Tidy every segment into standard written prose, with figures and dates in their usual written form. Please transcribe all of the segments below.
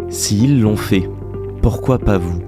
S'ils l'ont fait, pourquoi pas vous ?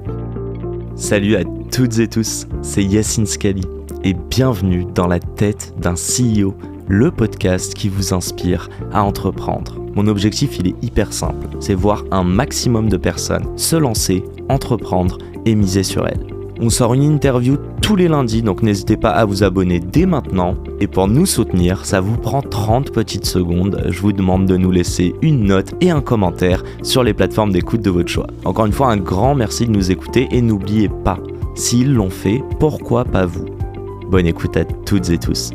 Salut à toutes et tous, c'est Yacine Scali et bienvenue dans la tête d'un CEO, le podcast qui vous inspire à entreprendre. Mon objectif, il est hyper simple, c'est voir un maximum de personnes se lancer, entreprendre et miser sur elles. On sort une interview tous les lundis, donc n'hésitez pas à vous abonner dès maintenant. Et pour nous soutenir, ça vous prend 30 petites secondes. Je vous demande de nous laisser une note et un commentaire sur les plateformes d'écoute de votre choix. Encore une fois, un grand merci de nous écouter et n'oubliez pas, s'ils l'ont fait, pourquoi pas vous ? Bonne écoute à toutes et tous.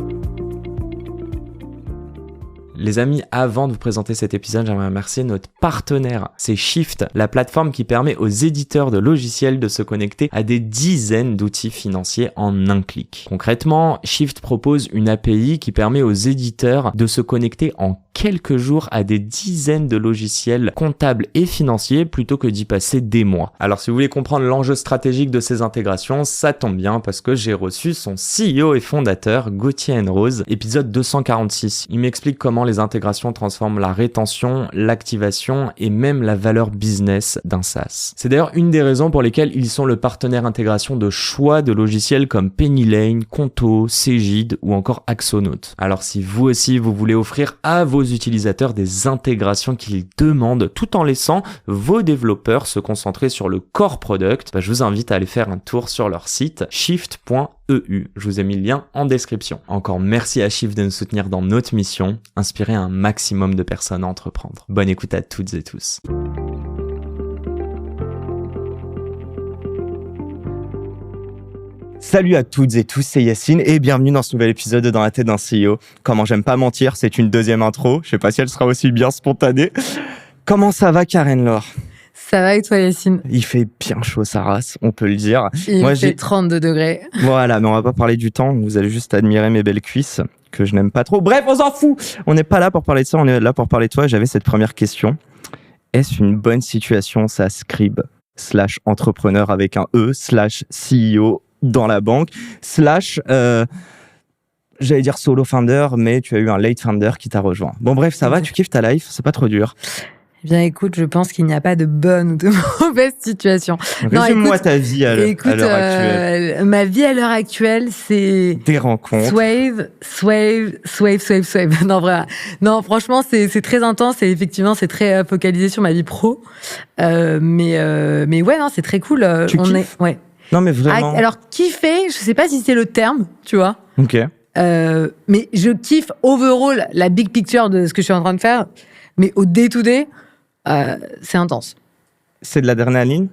Les amis, avant de vous présenter cet épisode, j'aimerais remercier notre partenaire. C'est Shift, la plateforme qui permet aux éditeurs de logiciels de se connecter à des dizaines d'outils financiers en un clic. Concrètement, Shift propose une API qui permet aux éditeurs de se connecter en quelques jours à des dizaines de logiciels comptables et financiers plutôt que d'y passer des mois. Alors si vous voulez comprendre l'enjeu stratégique de ces intégrations, ça tombe bien parce que j'ai reçu son CEO et fondateur, Gauthier Enrose, épisode 246. Il m'explique comment les intégrations transforment la rétention, l'activation et même la valeur business d'un SaaS. C'est d'ailleurs une des raisons pour lesquelles ils sont le partenaire intégration de choix de logiciels comme Pennylane, Conto, Cegid ou encore Axonote. Alors si vous aussi vous voulez offrir à vos utilisateurs des intégrations qu'ils demandent tout en laissant vos développeurs se concentrer sur le core product, je vous invite à aller faire un tour sur leur site shift.eu. Je vous ai mis le lien en description. Encore merci à Shift de nous soutenir dans notre mission, inspirer un maximum de personnes à entreprendre. Bonne écoute à toutes et tous. Salut à toutes et tous, c'est Yacine et bienvenue dans ce nouvel épisode de Dans la tête d'un CEO. Comment j'aime pas mentir, c'est une deuxième intro. Je sais pas si elle sera aussi bien spontanée. Comment ça va, Karen Laure ? Ça va et toi, Yacine ? Il fait bien chaud sa race, on peut le dire. Il fait 32 degrés. Voilà, mais on va pas parler du temps. Vous allez juste admirer mes belles cuisses que je n'aime pas trop. Bref, on s'en fout. On n'est pas là pour parler de ça, on est là pour parler de toi. J'avais cette première question. Est-ce une bonne situation, ça scribe / entrepreneur avec un E / CEO dans la banque / j'allais dire solo founder, mais tu as eu un late founder qui t'a rejoint. Bon bref, ça va, tu kiffes ta life, c'est pas trop dur. Eh bien écoute, je pense qu'il n'y a pas de bonne ou de mauvaise situation. Résume-moi ta vie à l'heure actuelle. Ma vie à l'heure actuelle, c'est des rencontres. Swave. Non, franchement, c'est très intense et effectivement, c'est très focalisé sur ma vie pro. Mais ouais, non, c'est très cool. Ouais. Non, mais vraiment. Alors, kiffer, je sais pas si c'est le terme, tu vois. Ok. Mais je kiffe overall la big picture de ce que je suis en train de faire. Mais au day-to-day, c'est intense. C'est de l'adrénaline ?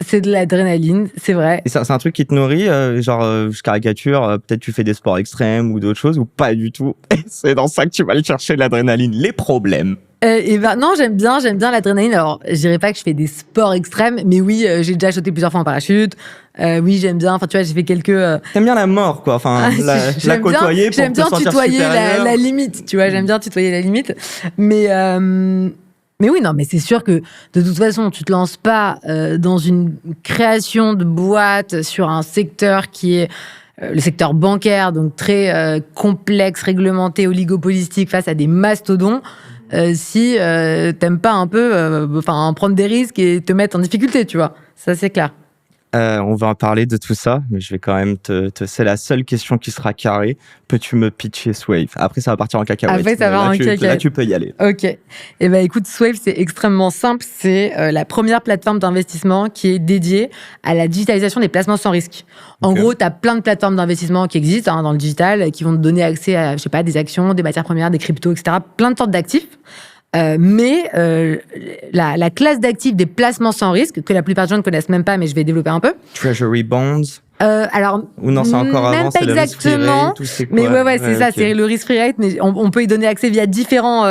C'est de l'adrénaline, c'est vrai. Et c'est un truc qui te nourrit, je caricature, peut-être tu fais des sports extrêmes ou d'autres choses, ou pas du tout. Et c'est dans ça que tu vas aller chercher l'adrénaline, les problèmes. Non, j'aime bien l'adrénaline. Alors, je dirais pas que je fais des sports extrêmes, mais oui, j'ai déjà sauté plusieurs fois en parachute. Oui, j'aime bien. Enfin, tu vois, j'ai fait quelques. T'aimes bien la mort, quoi. Enfin, la côtoyer pour te sentir supérieur. J'aime bien tutoyer la limite. Tu vois, j'aime bien tutoyer la limite. Mais oui, non, mais c'est sûr que de toute façon, tu te lances pas dans une création de boîte sur un secteur qui est le secteur bancaire, donc très complexe, réglementé, oligopolistique, face à des mastodons. Si t'aimes pas un peu prendre des risques et te mettre en difficulté, tu vois. Ça, c'est clair. On va en parler de tout ça, mais je vais quand même c'est la seule question qui sera carrée. Peux-tu me pitcher Swave ? Après, ça va partir en cacahuète. Après, ça va en cacahuète. Là, tu peux y aller. Ok. Eh ben, écoute, Swave, c'est extrêmement simple. C'est la première plateforme d'investissement qui est dédiée à la digitalisation des placements sans risque. En gros, tu as plein de plateformes d'investissement qui existent dans le digital, qui vont te donner accès à, je sais pas, des actions, des matières premières, des cryptos, etc. Plein de sortes d'actifs. Mais la classe d'actifs des placements sans risque, que la plupart des gens ne connaissent même pas, mais je vais développer un peu. Treasury bonds. Alors, ou non, c'est encore même avant, pas c'est exactement, le risk-free rate, mais ouais, c'est ça, okay. C'est le risk-free rate, mais on peut y donner accès via différents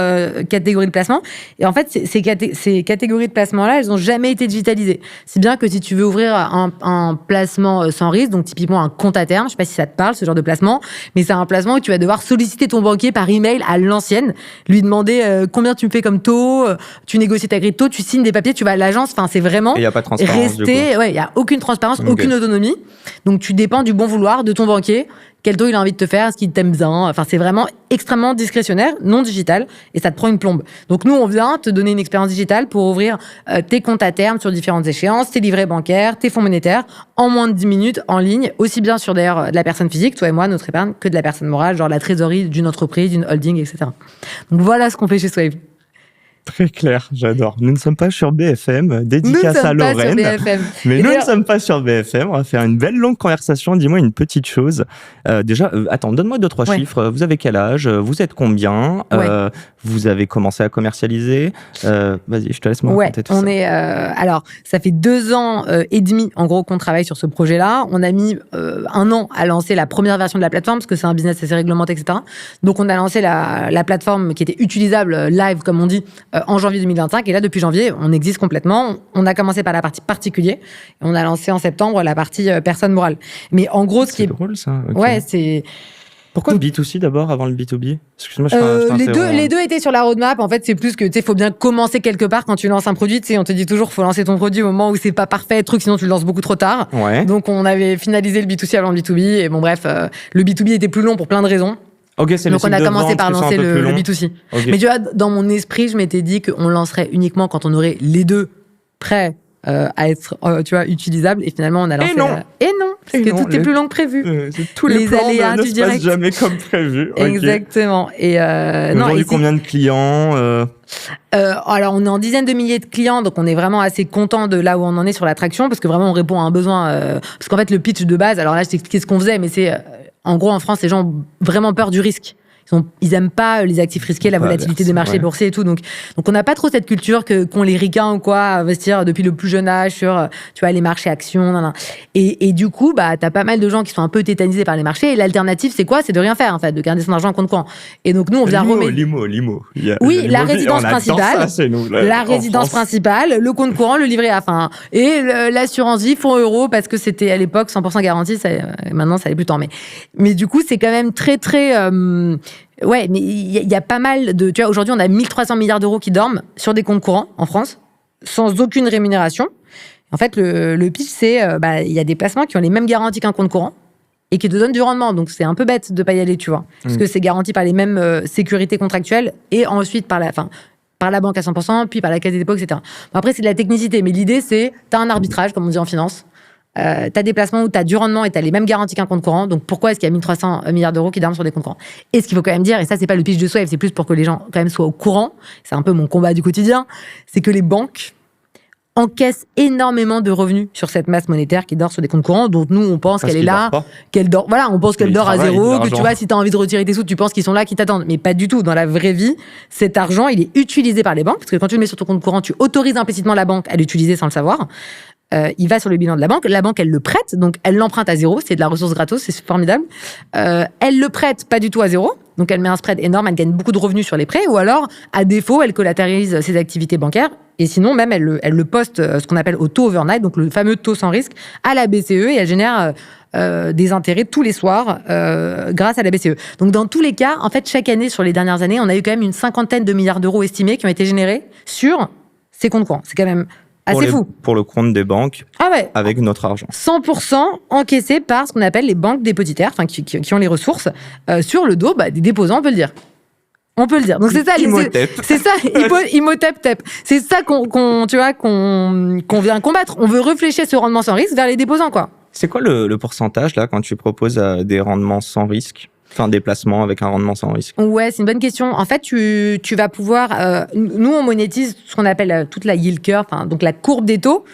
catégories de placement. Et en fait, ces catégories de placement-là, elles n'ont jamais été digitalisées. Si bien que si tu veux ouvrir un placement sans risque, donc typiquement un compte à terme, je sais pas si ça te parle, ce genre de placement, mais c'est un placement où tu vas devoir solliciter ton banquier par email à l'ancienne, lui demander combien tu me fais comme taux, tu négocies ta grille de taux, tu signes des papiers, tu vas à l'agence, enfin c'est vraiment et y a pas de transparence, il y a aucune transparence, aucune autonomie. Donc tu dépends du bon vouloir de ton banquier quel taux il a envie de te faire, est-ce qu'il t'aime bien. Enfin, c'est vraiment extrêmement discrétionnaire, non digital, et ça te prend une plombe. Donc nous, on vient te donner une expérience digitale pour ouvrir tes comptes à terme sur différentes échéances, tes livrets bancaires, tes fonds monétaires, en moins de 10 minutes, en ligne, aussi bien sur d'ailleurs de la personne physique, toi et moi, notre épargne, que de la personne morale, genre la trésorerie d'une entreprise, d'une holding, etc. Donc voilà ce qu'on fait chez Swave. Très clair, j'adore. Nous ne sommes pas sur BFM, dédicace à Lorraine. Mais nous ne sommes pas sur BFM. On va faire une belle longue conversation. Dis-moi une petite chose. Déjà, attends, donne-moi 2-3 chiffres. Vous avez quel âge? Vous êtes combien? Vous avez commencé à commercialiser? Vas-y, je te laisse me raconter tout ça. Alors, ça fait 2 ans et demi, en gros, qu'on travaille sur ce projet-là. On a mis 1 an à lancer la première version de la plateforme, parce que c'est un business assez réglementé, etc. Donc, on a lancé la plateforme qui était utilisable live, comme on dit, en janvier 2025. Et là, depuis janvier, on existe complètement. On a commencé par la partie particulier. Et on a lancé en septembre la partie personne morale. Mais en gros, ce qui est drôle, ça. Okay. Ouais, c'est... Pourquoi le B2C d'abord avant le B2B? Excuse-moi, les deux étaient sur la roadmap. En fait, c'est plus que, tu sais, faut bien commencer quelque part quand tu lances un produit. Tu sais, on te dit toujours, faut lancer ton produit au moment où c'est pas parfait, sinon tu le lances beaucoup trop tard. Ouais. Donc, on avait finalisé le B2C avant le B2B. Et bon, bref, le B2B était plus long pour plein de raisons. Okay, c'est donc on a commencé par lancer le B2C. Okay. Mais tu vois, dans mon esprit, je m'étais dit qu'on lancerait uniquement quand on aurait les deux prêts à être, tu vois, utilisables. Et finalement, on a lancé... Et non, parce que tout est plus long que prévu. Tous les aléas ne du se direct. passent jamais comme prévu. Okay. Exactement. Et aujourd'hui, combien de clients alors, on est en dizaines de milliers de clients, donc on est vraiment assez content de là où on en est sur l'attraction, parce que vraiment, on répond à un besoin. Parce qu'en fait, le pitch de base, alors là, je t'ai expliqué ce qu'on faisait, mais c'est... en gros, en France, les gens ont vraiment peur du risque. Ils aiment pas les actifs risqués, la volatilité des marchés boursiers et tout. Donc on n'a pas trop cette culture qu'ont les ricains ou quoi, à investir depuis le plus jeune âge sur, tu vois, les marchés actions. Et du coup, bah, t'as pas mal de gens qui sont un peu tétanisés par les marchés. Et l'alternative, c'est quoi? C'est de rien faire, en fait, de garder son argent en compte courant. Et donc, nous, on vient remettre. Limo. Oui, la résidence principale. La résidence principale, le compte courant, le livret A. Enfin, et l'assurance vie, fonds euros, parce que c'était à l'époque 100% garanti. Maintenant, ça n'est plus tant. Mais du coup, c'est quand même très, très. Ouais, mais il y a pas mal de... Tu vois, aujourd'hui, on a 1300 milliards d'euros qui dorment sur des comptes courants en France, sans aucune rémunération. En fait, le pitch, c'est... il y a des placements qui ont les mêmes garanties qu'un compte courant et qui te donnent du rendement. Donc, c'est un peu bête de pas y aller, tu vois. Parce que c'est garanti par les mêmes sécurités contractuelles et ensuite par la banque à 100%, puis par la Caisse des dépôts, etc. Bon, après, c'est de la technicité. Mais l'idée, c'est... T'as un arbitrage, comme on dit en finance. T'as des placements où t'as du rendement et t'as les mêmes garanties qu'un compte courant. Donc pourquoi est-ce qu'il y a 1300 milliards d'euros qui dorment sur des comptes courants? Et ce qu'il faut quand même dire, et ça c'est pas le pitch de Swave, c'est plus pour que les gens quand même soient au courant, c'est un peu mon combat du quotidien, c'est que les banques encaissent énormément de revenus sur cette masse monétaire qui dort sur des comptes courants, dont nous on pense qu'elle est là, qu'elle dort. Voilà, on pense qu'elle dort à zéro, que tu vois, si t'as envie de retirer tes sous, tu penses qu'ils sont là, qu'ils t'attendent. Mais pas du tout. Dans la vraie vie, cet argent, il est utilisé par les banques, parce que quand tu le mets sur ton compte courant, tu autorises implicitement la banque à l'utiliser sans le savoir. Il va sur le bilan de la banque, elle le prête, donc elle l'emprunte à zéro, c'est de la ressource gratos, c'est formidable. Elle le prête pas du tout à zéro, donc elle met un spread énorme, elle gagne beaucoup de revenus sur les prêts, ou alors, à défaut, elle collatérise ses activités bancaires, et sinon même elle le poste, ce qu'on appelle au taux overnight, donc le fameux taux sans risque, à la BCE, et elle génère des intérêts tous les soirs grâce à la BCE. Donc dans tous les cas, en fait, chaque année, sur les dernières années, on a eu quand même une 50aine de milliards d'euros estimés qui ont été générés sur ces comptes courants. C'est quand même... assez fou. Pour le compte des banques, avec notre argent. 100% encaissé par ce qu'on appelle les banques dépositaires, enfin qui ont les ressources, sur le dos des déposants, on peut le dire. On peut le dire. Donc c'est ça, c'est ça, Imhotep. C'est ça qu'on vient combattre. On veut réfléchir ce rendement sans risque vers les déposants, quoi. C'est quoi le pourcentage là quand tu proposes des rendements sans risque? Enfin, des placements avec un rendement sans risque. Ouais, c'est une bonne question. En fait, tu vas pouvoir... nous, on monétise ce qu'on appelle toute la yield curve, donc la courbe des taux,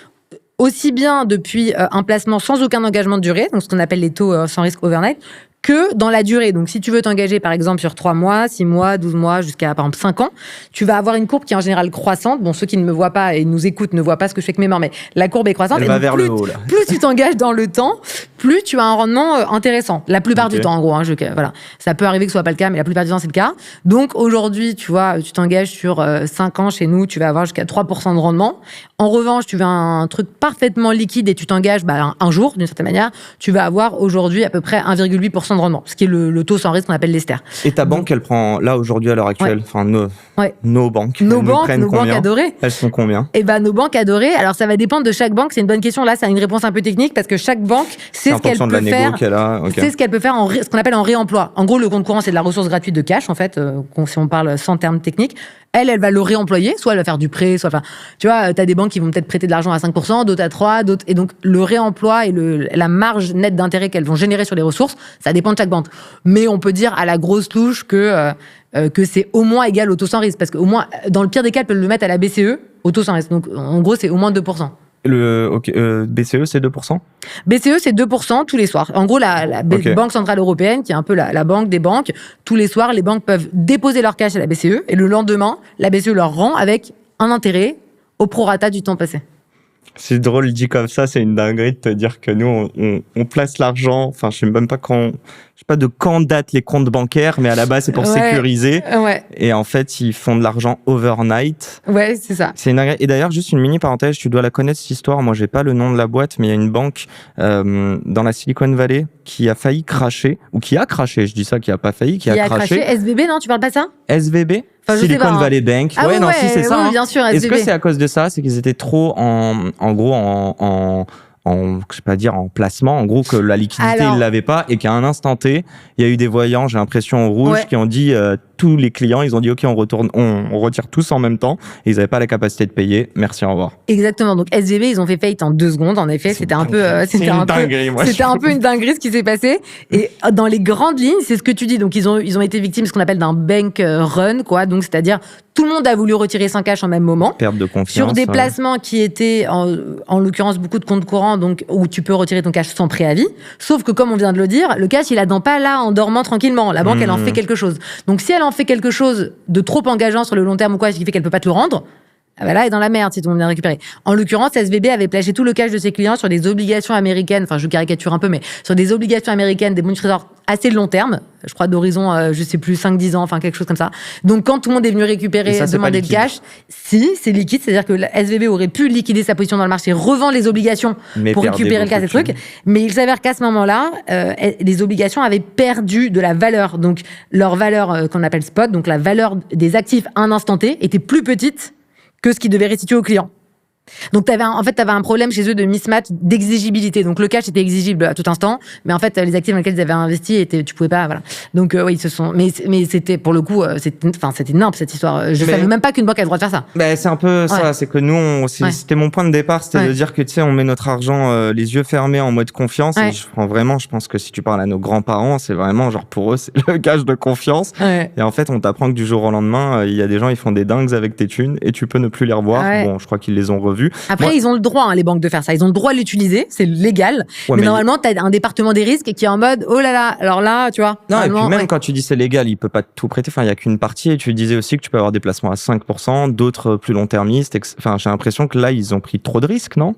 aussi bien depuis un placement sans aucun engagement de durée, donc ce qu'on appelle les taux sans risque overnight, que dans la durée. Donc, si tu veux t'engager, par exemple, sur 3 mois, 6 mois, 12 mois, jusqu'à, par exemple, 5 ans, tu vas avoir une courbe qui est en général croissante. Bon, ceux qui ne me voient pas et nous écoutent ne voient pas ce que je fais avec mes mains, mais la courbe est croissante. Elle va vers le haut, là. Plus tu t'engages dans le temps, plus tu as un rendement intéressant. La plupart du temps, en gros. Voilà. Ça peut arriver que ce soit pas le cas, mais la plupart du temps, c'est le cas. Donc, aujourd'hui, tu vois, tu t'engages sur 5 ans chez nous, tu vas avoir jusqu'à 3% de rendement. En revanche, tu veux un truc parfaitement liquide et tu t'engages un jour, d'une certaine manière, tu vas avoir aujourd'hui à peu près 1,8% de rendement, ce qui est le taux sans risque qu'on appelle l'ester. Et ta banque, elle prend, là, aujourd'hui, à l'heure actuelle, nos banques. Nos banques adorées. Elles sont combien? Nos banques adorées, alors ça va dépendre de chaque banque, c'est une bonne question. Là, c'est une réponse un peu technique parce que chaque banque, c'est en fonction de la négo qu'elle a. Okay. C'est ce qu'elle peut faire ce qu'on appelle en réemploi. En gros, le compte courant, c'est de la ressource gratuite de cash, en fait, si on parle sans termes techniques. Elle va le réemployer, soit elle va faire du prêt, soit, tu vois, t'as des banques qui vont peut-être prêter de l'argent à 5%, d'autres à 3%, d'autres, et donc le réemploi et la marge nette d'intérêt qu'elles vont générer sur les ressources, ça dépend de chaque banque. Mais on peut dire à la grosse touche que c'est au moins égal au taux sans risque, parce qu'au moins, dans le pire des cas, elles peuvent le mettre à la BCE, au taux sans risque. Donc, en gros, c'est au moins 2%. BCE, c'est 2%? BCE, c'est 2% tous les soirs. En gros, la Banque Centrale Européenne, qui est un peu la banque des banques, tous les soirs, les banques peuvent déposer leur cash à la BCE et le lendemain, la BCE leur rend avec un intérêt au prorata du temps passé. C'est drôle, dit comme ça, c'est une dinguerie de te dire que nous, on place l'argent, enfin, je sais même pas de quand datent les comptes bancaires, mais à la base, c'est pour sécuriser. Ouais. Et en fait, ils font de l'argent overnight. Ouais, c'est ça. C'est une dinguerie. Et d'ailleurs, juste une mini parenthèse, tu dois la connaître, cette histoire. Moi, j'ai pas le nom de la boîte, mais il y a une banque dans la Silicon Valley qui a failli crasher, ou qui a craché, je dis ça, qui a pas failli, qui a craché. SVB, non, tu parles pas de ça? SVB? Enfin, Silicon Valley Bank. Ah ouais, si, c'est ça. Oui, bien sûr, SVB. Est-ce que c'est à cause de ça? C'est qu'ils étaient trop je sais pas dire en placement, en gros que la liquidité ils l'avaient pas et qu'à un instant T, il y a eu des voyants, j'ai l'impression au rouge, qui ont dit tous les clients, ils ont dit ok, on retire tous en même temps et ils avaient pas la capacité de payer. Merci, au revoir. Exactement. Donc SVB, ils ont fait faillite en 2 secondes. En effet, c'était un peu une dinguerie ce qui s'est passé. Et dans les grandes lignes, c'est ce que tu dis. Donc ils ont été victimes de ce qu'on appelle d'un bank run, quoi. Donc c'est-à-dire tout le monde a voulu retirer son cash en même moment. Perte de confiance. Sur des placements qui étaient, en l'occurrence, beaucoup de comptes courants, donc, où tu peux retirer ton cash sans préavis. Sauf que, comme on vient de le dire, le cash, il attend pas là, en dormant tranquillement. La banque, elle en fait quelque chose. Donc, si elle en fait quelque chose de trop engageant sur le long terme ou quoi, ce qui fait qu'elle peut pas te le rendre, là, elle est dans la merde si tout le monde vient récupérer. En l'occurrence, SVB avait plaqué tout le cash de ses clients sur des obligations américaines, enfin, je caricature un peu, mais sur des obligations américaines, des bons de trésor assez long terme, je crois d'horizon, je sais plus, 5-10 ans, enfin, quelque chose comme ça. Donc, quand tout le monde est venu récupérer, demander le cash, si, c'est liquide, c'est-à-dire que la SVB aurait pu liquider sa position dans le marché, revendre les obligations pour récupérer le cash des trucs. Mais il s'avère qu'à ce moment-là, les obligations avaient perdu de la valeur. Donc, leur valeur, qu'on appelle spot, donc la valeur des actifs à un instant T, était plus petite que ce qu'ils devaient restituer aux clients. Donc, t'avais un problème chez eux de mismatch, d'exigibilité. Donc, le cash était exigible à tout instant, mais en fait, les actifs dans lesquels ils avaient investi tu pouvais pas, voilà. Donc, oui, ils se sont, mais c'était, pour le coup, c'était nimp, cette histoire. Je savais même pas qu'une banque a le droit de faire ça. C'est un peu ça, c'est que nous, c'était mon point de départ, c'était de dire que, tu sais, on met notre argent, les yeux fermés en mode confiance, et je pense que si tu parles à nos grands-parents, c'est vraiment, genre, pour eux, c'est le gage de confiance. Et en fait, on t'apprend que du jour au lendemain, il y a des gens, ils font des dingues avec tes thunes, et tu peux ne plus les revoir. Bon, je crois qu'ils les ont revus. Après, ils ont le droit, les banques, de faire ça. Ils ont le droit de l'utiliser, c'est légal. Mais normalement, t'as un département des risques qui est en mode, oh là là, alors là, tu vois. Non, et puis même quand tu dis c'est légal, il peut pas tout prêter. Enfin, il y a qu'une partie. Et tu disais aussi que tu peux avoir des placements à 5%, d'autres plus long-termistes. Enfin, j'ai l'impression que là, ils ont pris trop de risques, non?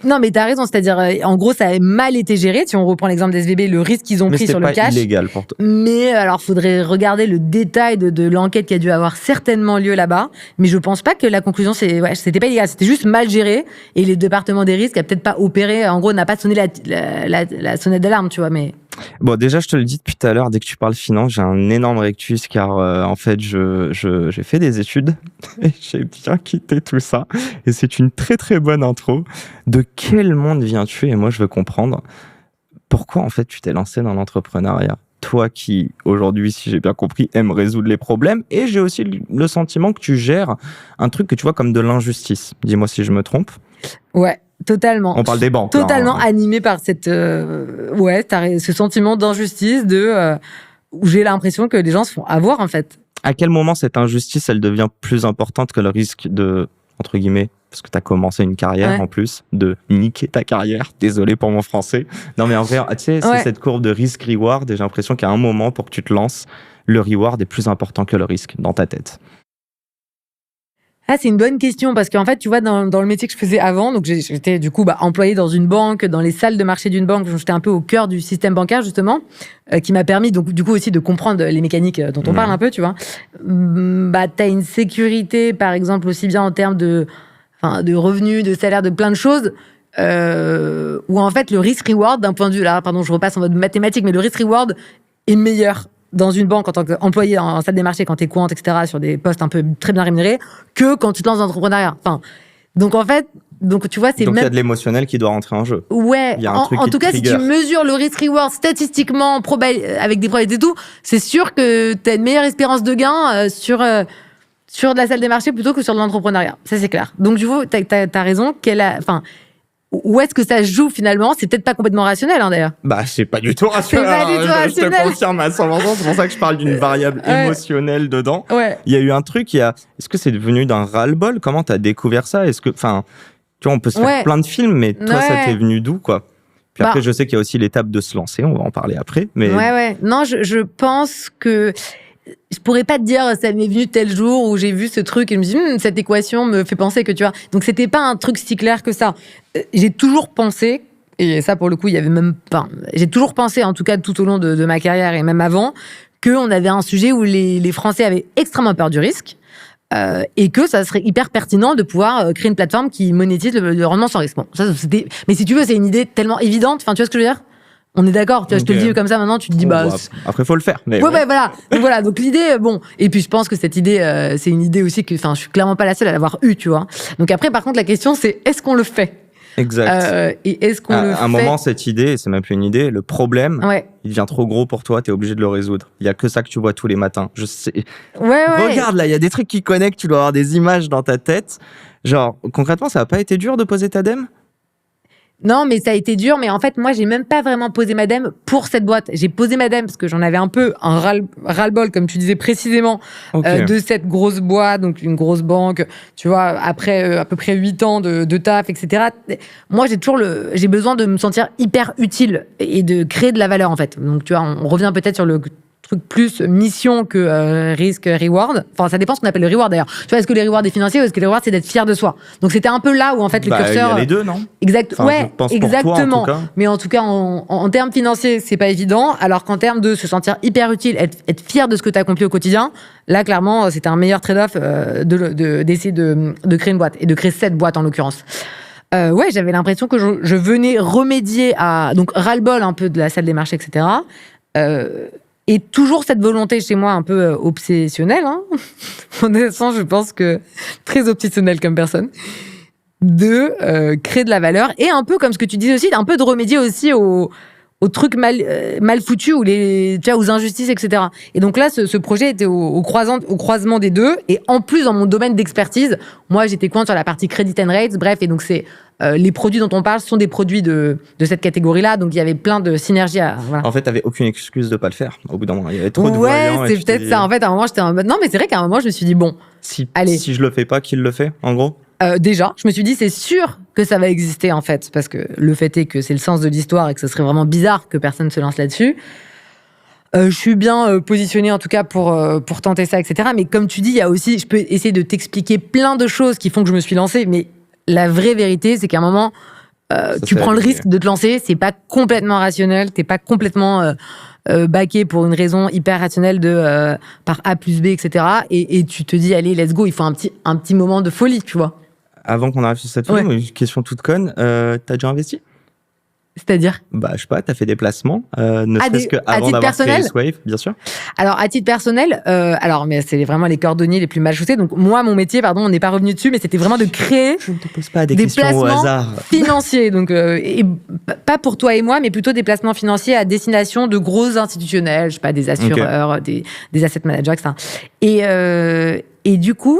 Non, mais t'as raison. C'est-à-dire, en gros, ça a mal été géré. Si on reprend l'exemple d'SVB, le risque qu'ils ont pris sur le cash. Mais c'était pas illégal pour toi. Mais alors, faudrait regarder le détail de l'enquête qui a dû avoir certainement lieu là-bas. Mais je pense pas que la conclusion, c'était pas illégal. C'était juste mal géré. Et les départements des risques a peut-être pas opéré, en gros, n'a pas sonné la sonnette d'alarme, tu vois, mais... Bon, déjà, je te le dis depuis tout à l'heure, dès que tu parles finance, j'ai un énorme rectus, car en fait, j'ai fait des études et j'ai bien quitté tout ça. Et c'est une très très bonne intro. De quel monde viens-tu? Et moi, je veux comprendre pourquoi, en fait, tu t'es lancé dans l'entrepreneuriat. Toi qui, aujourd'hui, si j'ai bien compris, aime résoudre les problèmes. Et j'ai aussi le sentiment que tu gères un truc que tu vois comme de l'injustice. Dis-moi si je me trompe. Ouais, totalement. On parle des banques. Totalement animé par cette... t'as ce sentiment d'injustice où j'ai l'impression que les gens se font avoir, en fait. À quel moment cette injustice, elle devient plus importante que le risque de, entre guillemets, parce que tu as commencé une carrière en plus, de niquer ta carrière. Désolé pour mon français. Non, mais en vrai, tu sais, c'est cette courbe de risk-reward et j'ai l'impression qu'à un moment, pour que tu te lances, le reward est plus important que le risque dans ta tête. Ah, c'est une bonne question parce qu'en fait, tu vois, dans le métier que je faisais avant, donc j'étais du coup employée dans une banque, dans les salles de marché d'une banque, j'étais un peu au cœur du système bancaire justement, qui m'a permis donc du coup aussi de comprendre les mécaniques dont on parle un peu, tu vois. T'as une sécurité, par exemple, aussi bien en termes de revenus, de salaire, de plein de choses, où en fait le risk-reward d'un point de vue, là, pardon, je repasse en mode mathématique, mais le risk-reward est meilleur dans une banque en tant qu'employé en salle des marchés quand t'es quant, etc., sur des postes un peu très bien rémunérés, que quand tu te lances dans l'entrepreneuriat. Donc en fait, Donc, tu vois, Donc, il y a de l'émotionnel qui doit rentrer en jeu. Ouais. Il y a un truc en tout cas, si tu mesures le risk-reward statistiquement avec des probabilités et tout, c'est sûr que tu as une meilleure espérance de gain sur de la salle des marchés plutôt que sur de l'entrepreneuriat. Ça, c'est clair. Donc, du coup, t'as raison. Où est-ce que ça se joue finalement? C'est peut-être pas complètement rationnel, d'ailleurs. C'est pas du tout rationnel. C'est pas du tout rationnel. Je te confirme à 100%. C'est pour ça que je parle d'une variable émotionnelle dedans. Ouais. Il y a eu un truc, est-ce que c'est devenu d'un ras-le-bol? Comment t'as découvert ça? Est-ce que, tu vois, on peut se faire plein de films, mais toi, ça t'est venu d'où, quoi? Puis après, je sais qu'il y a aussi l'étape de se lancer. On va en parler après. Mais... Ouais. Non, je pense que je pourrais pas te dire ça m'est venu tel jour où j'ai vu ce truc et je me dis cette équation me fait penser que tu vois. Donc c'était pas un truc si clair que ça. J'ai toujours pensé, et ça pour le coup il y avait même pas. J'ai toujours pensé, en tout cas tout au long de ma carrière et même avant, qu'on avait un sujet où les Français avaient extrêmement peur du risque. Et que ça serait hyper pertinent de pouvoir créer une plateforme qui monétise le rendement sans risque. Bon, ça, mais si tu veux, c'est une idée tellement évidente. Enfin, tu vois ce que je veux dire? On est d'accord, tu vois, je te le dis comme ça maintenant, tu te dis après faut le faire. Mais voilà. Donc voilà, donc l'idée et puis je pense que cette idée c'est une idée aussi que je suis clairement pas la seule à l'avoir eue, tu vois. Donc après par contre la question c'est est-ce qu'on le fait? Exact. Et est-ce qu'on le fait? À un moment cette idée, c'est même plus une idée, le problème, il devient trop gros pour toi, t'es obligé de le résoudre. Il y a que ça que tu vois tous les matins. Je sais. Regarde là, il y a des trucs qui connectent, tu dois avoir des images dans ta tête. Genre concrètement, ça a pas été dur de poser ta DEM? Non, mais ça a été dur. Mais en fait, moi, j'ai même pas vraiment posé ma DEM pour cette boîte. J'ai posé ma DEM parce que j'en avais un peu un ras-le-bol, comme tu disais précisément, de cette grosse boîte, donc une grosse banque. Tu vois, après à peu près 8 ans de taf, etc. Moi, j'ai besoin de me sentir hyper utile et de créer de la valeur, en fait. Donc, tu vois, on revient peut-être sur le truc plus mission que risque reward. Enfin, ça dépend ce qu'on appelle le reward d'ailleurs. Tu vois, est-ce que les rewards est financier ou est-ce que les rewards c'est d'être fier de soi? Donc c'était un peu là où en fait le curseur. Il y a les deux, non? Exactement. Toi, en mais en tout cas, en termes financiers, c'est pas évident. Alors qu'en termes de se sentir hyper utile, être fier de ce que tu as accompli au quotidien, là clairement, c'était un meilleur trade-off d'essayer de créer une boîte et de créer cette boîte en l'occurrence. J'avais l'impression que je venais remédier à donc ras-le-bol un peu de la salle des marchés, etc. Et toujours cette volonté chez moi un peu obsessionnelle, honnêtement, je pense que très obsessionnelle comme personne, de créer de la valeur et un peu comme ce que tu disais aussi, un peu de remédier aussi aux trucs mal foutus ou aux injustices, etc. Et donc là, ce projet était au croisement des deux. Et en plus, dans mon domaine d'expertise, moi, j'étais coin sur la partie credit and rates. Bref, et donc c'est les produits dont on parle sont des produits de cette catégorie-là. Donc il y avait plein de synergies. Voilà. En fait, t'avais aucune excuse de pas le faire. Au bout d'un moment, il y avait trop de voyants. Ouais, c'est peut-être ça. En fait, à un moment, j'étais en mode non, mais c'est vrai qu'à un moment, je me suis dit bon, si je le fais pas, qui le fait, en gros? Déjà, je me suis dit c'est sûr que ça va exister en fait, parce que le fait est que c'est le sens de l'histoire et que ce serait vraiment bizarre que personne se lance là-dessus. Je suis bien positionnée en tout cas pour tenter ça, etc. Mais comme tu dis, il y a aussi, je peux essayer de t'expliquer plein de choses qui font que je me suis lancée, mais la vraie vérité, c'est qu'à un moment, tu prends le risque de te lancer, c'est pas complètement rationnel, t'es pas complètement baqué pour une raison hyper rationnelle de par A plus B, etc. Et tu te dis, allez, let's go, il faut un petit moment de folie, tu vois. Avant qu'on arrive sur cette vidéo, une question toute conne, t'as déjà investi? C'est-à-dire? Je sais pas, t'as fait des placements, ne serait-ce qu'avant d'avoir créé Swave, bien sûr. Alors, à titre personnel, mais c'est vraiment les cordonniers les plus mal chaussés. Donc, moi, mon métier, on n'est pas revenu dessus, mais c'était vraiment de créer Je ne te pose pas des questions au hasard. Financiers. Donc, et pas pour toi et moi, mais plutôt des placements financiers à destination de gros institutionnels, je sais pas, des assureurs, des asset managers, etc. Et du coup,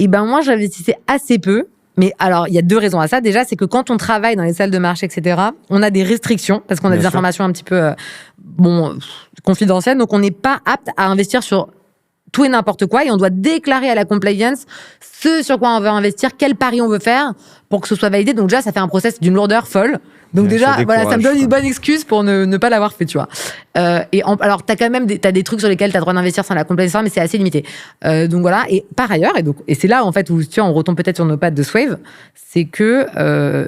moi, j'investissais assez peu. Mais alors, il y a 2 raisons à ça. Déjà, c'est que quand on travaille dans les salles de marché, etc., on a des restrictions parce qu'on a des informations un petit peu confidentielles. Donc, on n'est pas apte à investir sur tout et n'importe quoi. Et on doit déclarer à la compliance ce sur quoi on veut investir, quel pari on veut faire pour que ce soit validé. Donc déjà, ça fait un process d'une lourdeur folle. Donc déjà, ça me donne une bonne excuse pour ne pas l'avoir fait, tu vois. Alors, t'as quand même t'as des trucs sur lesquels t'as le droit d'investir sans la compliance, mais c'est assez limité. Donc voilà. Et par ailleurs, et c'est là en fait où tu vois, on retombe peut-être sur nos pattes de Swave, c'est que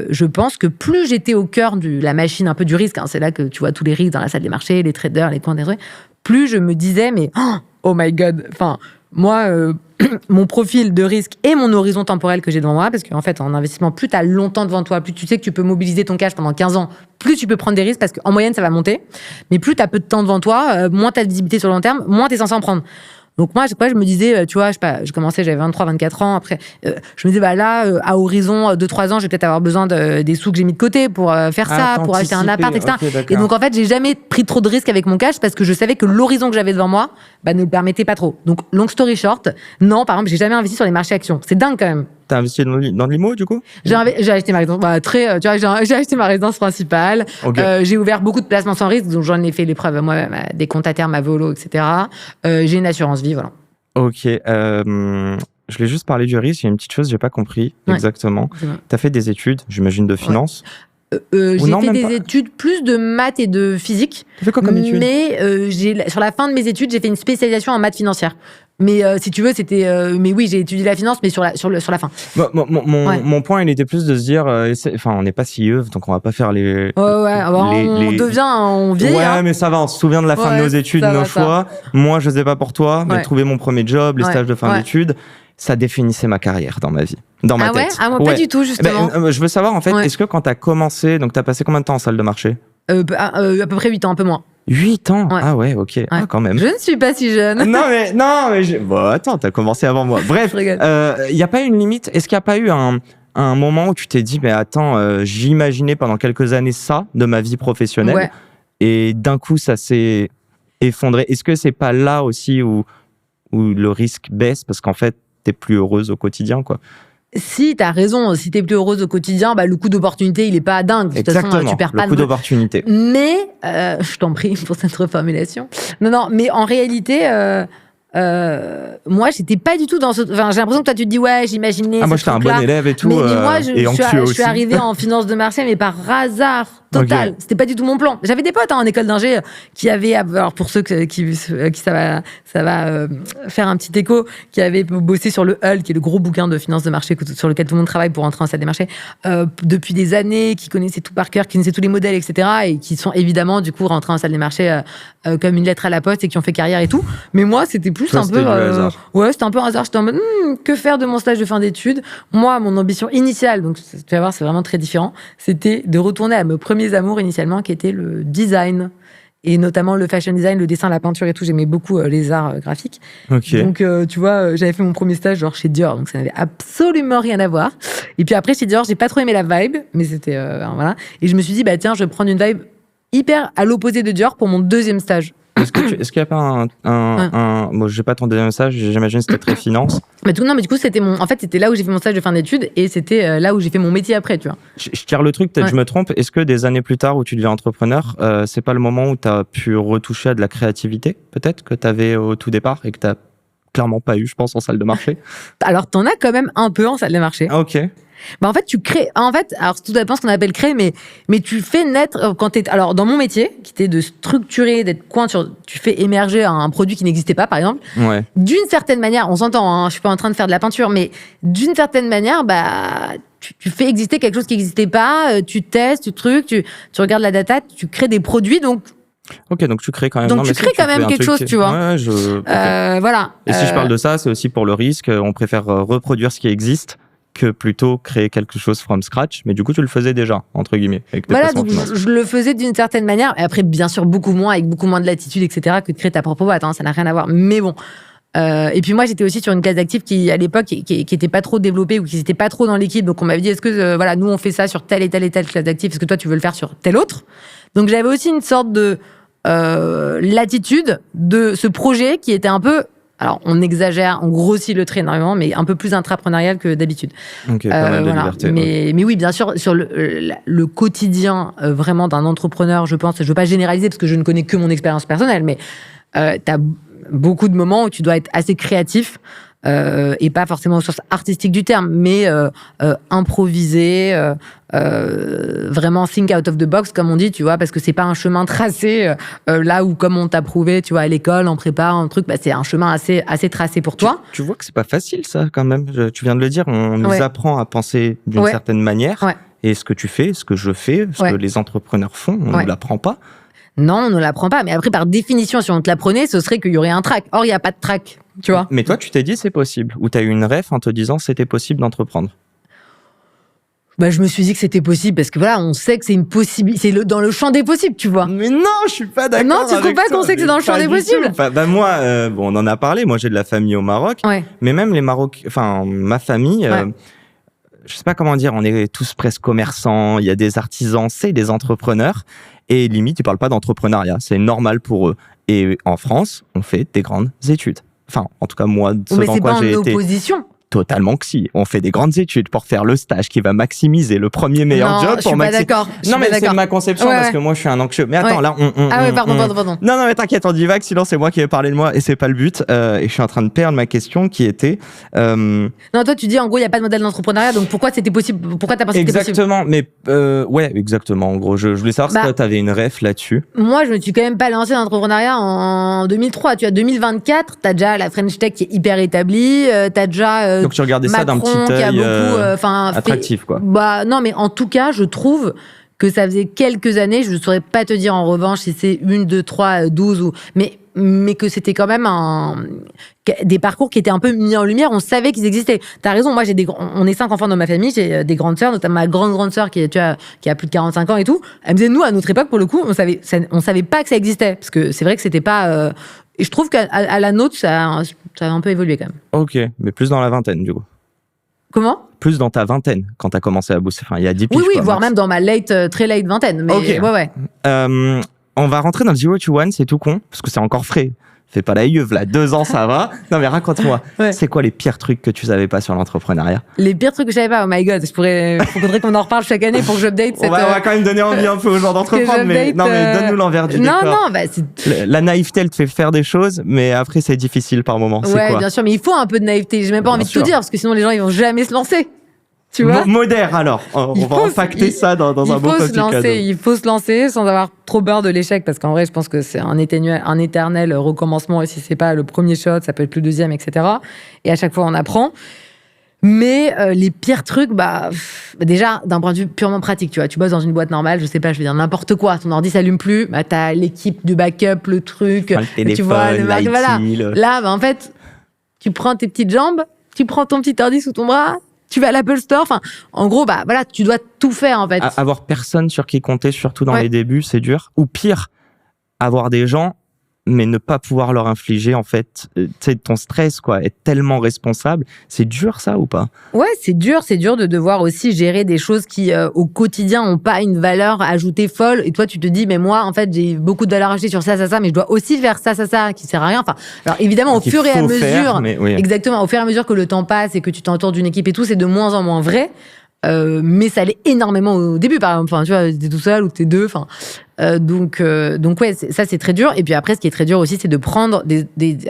je pense que plus j'étais au cœur de la machine un peu du risque, c'est là que tu vois tous les risques dans la salle des marchés, les traders, les points des trucs, plus je me disais mais oh my god, enfin moi, mon profil de risque et mon horizon temporel que j'ai devant moi, parce qu'en fait, en investissement, plus tu as longtemps devant toi, plus tu sais que tu peux mobiliser ton cash pendant 15 ans, plus tu peux prendre des risques, parce qu'en moyenne, ça va monter. Mais plus tu as peu de temps devant toi, moins tu as de visibilité sur le long terme, moins tu es censé en prendre. Donc moi, je me disais, tu vois, je commençais, j'avais 23, 24 ans. Après, je me disais, là, à horizon 2-3 ans, je vais peut-être avoir besoin des sous que j'ai mis de côté pour faire ça, pour acheter un appart, etc. Okay, et donc, en fait, j'ai jamais pris trop de risques avec mon cash parce que je savais que l'horizon que j'avais devant moi ne le permettait pas trop. Donc, long story short, non, par exemple, j'ai jamais investi sur les marchés actions. C'est dingue quand même. T'as investi dans l'IMO, du coup? J'ai acheté ma résidence, j'ai acheté ma résidence principale. Okay. J'ai ouvert beaucoup de placements sans risque, donc j'en ai fait l'épreuve moi-même, des comptes à terme, ma volo, etc. J'ai une assurance vie, voilà. Ok. Je voulais juste parler du risque. Il y a une petite chose, j'ai pas compris exactement. T'as fait des études, j'imagine, de finance. J'ai fait des études plus de maths et de physique. Tu fais quoi comme études? Mais sur la fin de mes études, j'ai fait une spécialisation en maths financières. Mais si tu veux, c'était. Mais oui, j'ai étudié la finance, mais sur la fin. Mon point, il était plus de se dire. On n'est pas si yeux, donc on va pas faire les. On vieillit. Ouais, mais ça va. On se souvient de la fin de nos études, nos choix. Moi, je sais pas pour toi, mais trouver mon premier job, les stages de fin d'études, ça définissé ma carrière dans ma vie, dans ma tête. Ah, moi, pas du tout, justement. Je veux savoir, en fait, est-ce que quand t'as commencé, donc t'as passé combien de temps en salle de marché? À peu près 8 ans, un peu moins. 8 ans? Ah ouais, ok. Ah, quand même. Je ne suis pas si jeune. Non, mais bon, attends, t'as commencé avant moi. Bref, il y a pas une limite? Est-ce qu'il n'y a pas eu un moment où tu t'es dit, mais attends, j'imaginais pendant quelques années ça de ma vie professionnelle, et d'un coup, ça s'est effondré. Est-ce que c'est pas là aussi où le risque baisse parce qu'en fait, t'es plus heureuse au quotidien, quoi? Si, t'as raison. Si t'es plus heureuse au quotidien, le coût d'opportunité, il est pas dingue. De toute façon, tu perds pas le coût d'opportunité. Mais, je t'en prie pour cette reformulation. Non, mais en réalité, moi, j'étais pas du tout dans ce. Enfin, j'ai l'impression que toi, tu te dis, ouais, j'imaginais. Ah, moi, j'étais un bon élève et tout. Mais moi, je suis arrivée en finance de marché, mais par hasard total. Okay. C'était pas du tout mon plan. J'avais des potes en école d'ingé qui avaient, alors pour ceux qui ça va faire un petit écho, qui avaient bossé sur le HUL, qui est le gros bouquin de finance de marché sur lequel tout le monde travaille pour entrer en salle des marchés, depuis des années, qui connaissaient tout par cœur, qui connaissaient tous les modèles, etc. et qui sont évidemment, du coup, rentrés en salle des marchés comme une lettre à la poste et qui ont fait carrière et tout. Mais moi, c'était plus c'était un peu un hasard. J'étais en mode, que faire de mon stage de fin d'études? Moi, mon ambition initiale, donc tu vas voir, c'est vraiment très différent, c'était de retourner à mes premiers amours initialement, qui était le design, et notamment le fashion design, le dessin, la peinture et tout. J'aimais beaucoup les arts graphiques. Okay. Donc, tu vois, j'avais fait mon premier stage chez Dior, donc ça n'avait absolument rien à voir. Et puis après, chez Dior, j'ai pas trop aimé la vibe, mais c'était voilà. Et je me suis dit, tiens, je vais prendre une vibe hyper à l'opposé de Dior pour mon deuxième stage. Est-ce qu'il n'y a pas bon, j'ai pas ton deuxième stage, j'imagine que c'était très finance. Mais du coup, c'était là où j'ai fait mon stage de fin d'études et c'était là où j'ai fait mon métier après, tu vois. Je tire le truc, peut-être je me trompe. Est-ce que des années plus tard où tu deviens entrepreneur, c'est pas le moment où tu as pu retoucher à de la créativité, peut-être, que tu avais au tout départ et que tu n'as clairement pas eu, je pense, en salle de marché? Alors, t'en as quand même un peu en salle de marché. Ah, ok. En fait, tu crées. Alors, tout dépend ce qu'on appelle créer, mais tu fais naître quand t'es. Alors, dans mon métier, qui était de structurer, d'être tu fais émerger un produit qui n'existait pas, par exemple. Ouais. D'une certaine manière, on s'entend. Hein, je suis pas en train de faire de la peinture, mais d'une certaine manière, tu fais exister quelque chose qui n'existait pas. Tu testes, tu regardes la data, tu crées des produits, donc. Ok, donc tu crées quand même. Donc tu crées quand même quelque chose, tu vois. Ouais, okay. Voilà. Et si je parle de ça, c'est aussi pour le risque. On préfère reproduire ce qui existe que plutôt créer quelque chose from scratch. Mais du coup, tu le faisais déjà, entre guillemets. Avec tes donc je le faisais d'une certaine manière. Et après, bien sûr, beaucoup moins, avec beaucoup moins de latitude, etc., que de créer ta propre boîte. Ça n'a rien à voir. Mais bon. Et puis moi, j'étais aussi sur une classe d'actifs qui, à l'époque, qui était pas trop développée ou qui n'était pas trop dans l'équipe. Donc on m'avait dit, est-ce que, nous, on fait ça sur telle et telle et telle classe d'actifs. Est-ce que toi, tu veux le faire sur telle autre? Donc j'avais aussi une sorte de latitude de ce projet qui était un peu. Alors, on exagère, on grossit le trait énormément, mais un peu plus intrapreneurial que d'habitude. Ok, pas mal de liberté. Mais oui, bien sûr, sur le quotidien vraiment d'un entrepreneur, je pense, je ne veux pas généraliser parce que je ne connais que mon expérience personnelle, mais tu as beaucoup de moments où tu dois être assez créatif, et pas forcément au sens artistique du terme, mais improviser, vraiment think out of the box, comme on dit, tu vois, parce que c'est pas un chemin tracé là où, comme on t'a prouvé, tu vois, à l'école, en prépa, un truc, c'est un chemin assez tracé pour toi. Tu vois que c'est pas facile, ça, quand même. Tu viens de le dire, on nous apprend à penser d'une certaine manière. Ouais. Et ce que tu fais, ce que je fais, ce que les entrepreneurs font, on ne l'apprend pas. Non, on ne l'apprend pas. Mais après, par définition, si on te l'apprenait, ce serait qu'il y aurait un track. Or, il n'y a pas de track, tu vois. Mais toi, tu t'es dit c'est possible. Ou tu as eu une ref en te disant c'était possible d'entreprendre? Bah, je me suis dit que c'était possible parce que voilà, on sait que c'est une possibilité, dans le champ des possibles, tu vois. Mais non, je suis pas d'accord. Non, tu trouves pas qu'on sait que c'est dans le champ des possibles? Bah moi, on en a parlé. Moi, j'ai de la famille au Maroc. Ouais. Mais même les Marocains, enfin, ma famille, je sais pas comment dire, on est tous presque commerçants. Il y a des artisans, c'est des entrepreneurs. Et limite, ils parlent pas d'entrepreneuriat. C'est normal pour eux. Et en France, on fait des grandes études. Enfin, en tout cas, moi, ce dans quoi j'ai été. Mais c'est pas en opposition. Totalement que si. On fait des grandes études pour faire le stage qui va maximiser le premier meilleur job. Je suis pas d'accord. Non, mais c'est ma conception parce que moi, je suis un anxieux. Mais attends, là, pardon. Non, mais t'inquiète, on divague, sinon c'est moi qui vais parler de moi et c'est pas le but. Et je suis en train de perdre ma question qui était... Non, toi, tu dis, en gros, il n'y a pas de modèle d'entrepreneuriat, donc pourquoi c'était possible? Pourquoi t'as pensé que c'était possible? Exactement, mais ouais, exactement. En gros, je voulais savoir si toi, t'avais une ref là-dessus. Moi, je me suis quand même pas lancé dans l'entrepreneuriat en 2003. Tu vois, 2024, t'as déjà la French Tech qui est hyper établie, t'as déjà... donc tu regardais ça d'un petit œil attractif, quoi. Bah non, mais en tout cas, je trouve que ça faisait quelques années, je ne saurais pas te dire en revanche si c'est 1, 2, 3, 12 ou... Mais que c'était quand même des parcours qui étaient un peu mis en lumière, on savait qu'ils existaient. T'as raison, moi on est 5 enfants dans ma famille, j'ai des grandes sœurs, notamment ma grande sœur qui a plus de 45 ans et tout. Elle me disait, nous, à notre époque, pour le coup, on savait pas que ça existait. Parce que c'est vrai que c'était pas... Et je trouve qu'à la nôtre, ça a un peu évolué quand même. Ok, mais plus dans la vingtaine, du coup. Comment? Plus dans ta vingtaine, quand t'as commencé à bosser. Enfin, il y a 10 piges. Oui, voire même dans ma très late vingtaine. Mais okay. Ouais. On va rentrer dans le 0 to 1, c'est tout con, parce que c'est encore frais. Fais pas la yeuve, là. 2 ans, ça va. Non, mais raconte-moi. C'est quoi les pires trucs que tu savais pas sur l'entrepreneuriat? Les pires trucs que je savais pas, oh my god. Faudrait qu'on en reparle chaque année pour que j'update cette... On va quand même donner envie un peu aux gens d'entreprendre, mais donne-nous l'envers du décor. La naïveté, elle te fait faire des choses, mais après, c'est difficile par moment. Ouais, quoi? Bien sûr, mais il faut un peu de naïveté. J'ai même pas envie de tout dire, parce que sinon les gens, ils vont jamais se lancer. Tu vois, modère alors. On va impacter ça dans un beau petit cadeau. Il faut se lancer sans avoir trop peur de l'échec, parce qu'en vrai, je pense que c'est un éternel recommencement. Et si c'est pas le premier shot, ça peut être le deuxième, etc. Et à chaque fois, on apprend. Mais les pires trucs, déjà, d'un point de vue purement pratique, tu vois, tu bosses dans une boîte normale, je sais pas, je veux dire n'importe quoi, ton ordi s'allume plus, t'as l'équipe du backup, le truc, le téléphone, tu vois, voilà. Là, en fait, tu prends tes petites jambes, tu prends ton petit ordi sous ton bras, tu vas à l'Apple Store, enfin, en gros, voilà, tu dois tout faire, en fait. Avoir personne sur qui compter, surtout dans les débuts, c'est dur. Ou pire, avoir des gens, mais ne pas pouvoir leur infliger, en fait, ton stress, quoi, être tellement responsable. C'est dur, ça, ou pas? Ouais, c'est dur de devoir aussi gérer des choses qui, au quotidien, ont pas une valeur ajoutée folle. Et toi, tu te dis, mais moi, en fait, j'ai beaucoup de valeur ajoutée sur ça, mais je dois aussi faire ça, qui sert à rien. Enfin, alors évidemment, au fur et à mesure, exactement, au fur et à mesure que le temps passe et que tu t'entoures d'une équipe et tout, c'est de moins en moins vrai. Mais ça allait énormément au début, par exemple. Enfin, tu vois, t'es tout seul ou t'es deux. Enfin, donc ouais, ça c'est très dur. Et puis après, ce qui est très dur aussi, c'est de prendre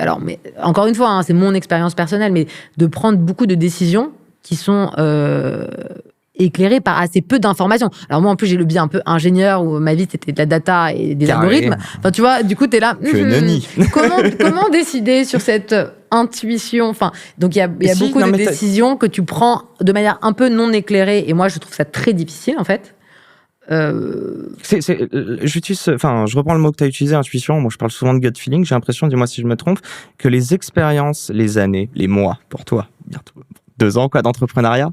alors, mais encore une fois, hein, c'est mon expérience personnelle, mais de prendre beaucoup de décisions qui sont éclairées par assez peu d'informations. Alors moi, en plus, j'ai le biais un peu ingénieur où ma vie c'était de la data et des algorithmes. Enfin, tu vois, du coup, t'es là. Comment décider sur cette intuition? Enfin, donc il y a beaucoup de décisions que tu prends de manière un peu non éclairée. Et moi, je trouve ça très difficile, en fait. Je reprends le mot que tu as utilisé, intuition. Moi, je parle souvent de gut feeling. J'ai l'impression, dis-moi si je me trompe, que les expériences, les années, les mois, pour toi, bientôt 2 ans, quoi, d'entrepreneuriat.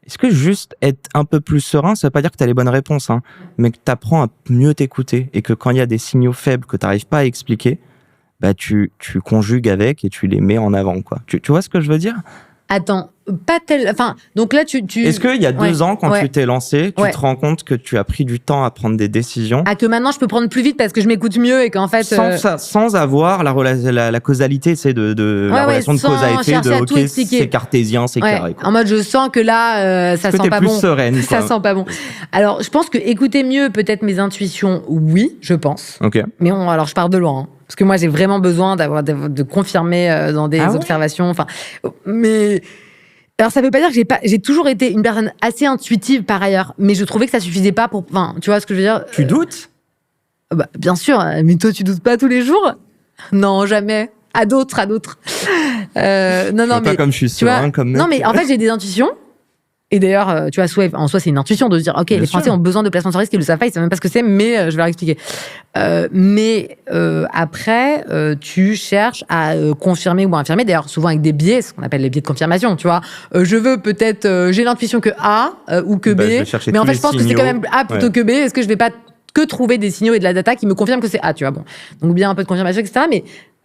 Est-ce que juste être un peu plus serein, ça veut pas dire que tu as les bonnes réponses, hein, mais que tu apprends à mieux t'écouter et que quand il y a des signaux faibles que tu n'arrives pas à expliquer, tu conjugues avec et tu les mets en avant, quoi. Tu vois ce que je veux dire? Attends, pas tel... Enfin, donc là, tu... Est-ce qu'il y a 2 ans, quand tu t'es lancé, tu te rends compte que tu as pris du temps à prendre des décisions? Que maintenant, je peux prendre plus vite parce que je m'écoute mieux et qu'en fait... Sans avoir la causalité, c'est de la relation de cause à effet, ok, c'est cartésien, c'est carré, quoi. En mode, je sens que là, ça sent pas bon. Sereine, quoi. Ça sent pas bon. Alors, je pense que écouter mieux peut-être mes intuitions, oui, je pense. Ok. Mais alors, je pars de loin, hein. Parce que moi, j'ai vraiment besoin de confirmer dans des observations. Enfin, mais alors ça veut pas dire que j'ai toujours été une personne assez intuitive par ailleurs, mais je trouvais que ça suffisait pas pour. Enfin, tu vois ce que je veux dire? Tu doutes? Bien sûr, mais toi, tu doutes pas tous les jours? Non, jamais. À d'autres. Non, mais pas comme je suis serein, comme mec. Non, mais en fait, j'ai des intuitions. Et d'ailleurs, tu vois, Swave, en soi, c'est une intuition de se dire, OK, les Français ont besoin de placements sans risque, ils le savent pas, ils savent même pas ce que c'est, mais je vais leur expliquer. Après, tu cherches à confirmer ou à infirmer, d'ailleurs, souvent avec des biais, ce qu'on appelle les biais de confirmation, tu vois. Je veux peut-être, j'ai l'intuition que A ou que B, mais en fait, je pense que c'est quand même A plutôt que B. Est-ce que je vais pas que trouver des signaux et de la data qui me confirment que c'est A, tu vois. Bon, donc bien un peu de confirmation, etc.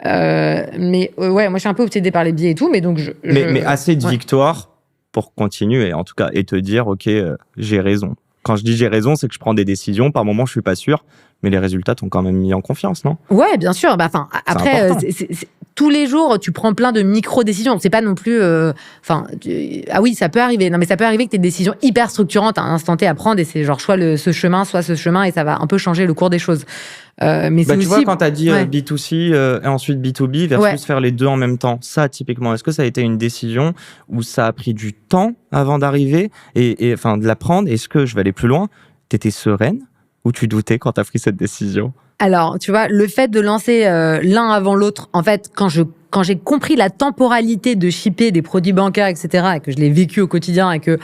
Mais ouais, moi, je suis un peu obsédée par les biais et tout, mais donc mais assez de victoire pour continuer, en tout cas, et te dire, OK, j'ai raison. Quand je dis j'ai raison, c'est que je prends des décisions, par moment, je suis pas sûr, mais les résultats t'ont quand même mis en confiance, non? Ouais, bien sûr. Après, tous les jours, tu prends plein de micro-décisions. C'est pas non plus... ah oui, ça peut arriver. Non, mais ça peut arriver que tu aies des décisions hyper structurantes à un instant T à prendre, et c'est genre, soit ce chemin, et ça va un peu changer le cours des choses. Mais tu vois, quand tu as dit B2C et ensuite B2B versus faire les deux en même temps, ça, typiquement, est-ce que ça a été une décision où ça a pris du temps avant d'arriver et enfin de la prendre? Est-ce que je vais aller plus loin? Tu étais sereine ou tu doutais quand tu as pris cette décision? Alors, tu vois, le fait de lancer l'un avant l'autre, en fait, quand j'ai compris la temporalité de shipper des produits bancaires, etc., et que je l'ai vécu au quotidien et que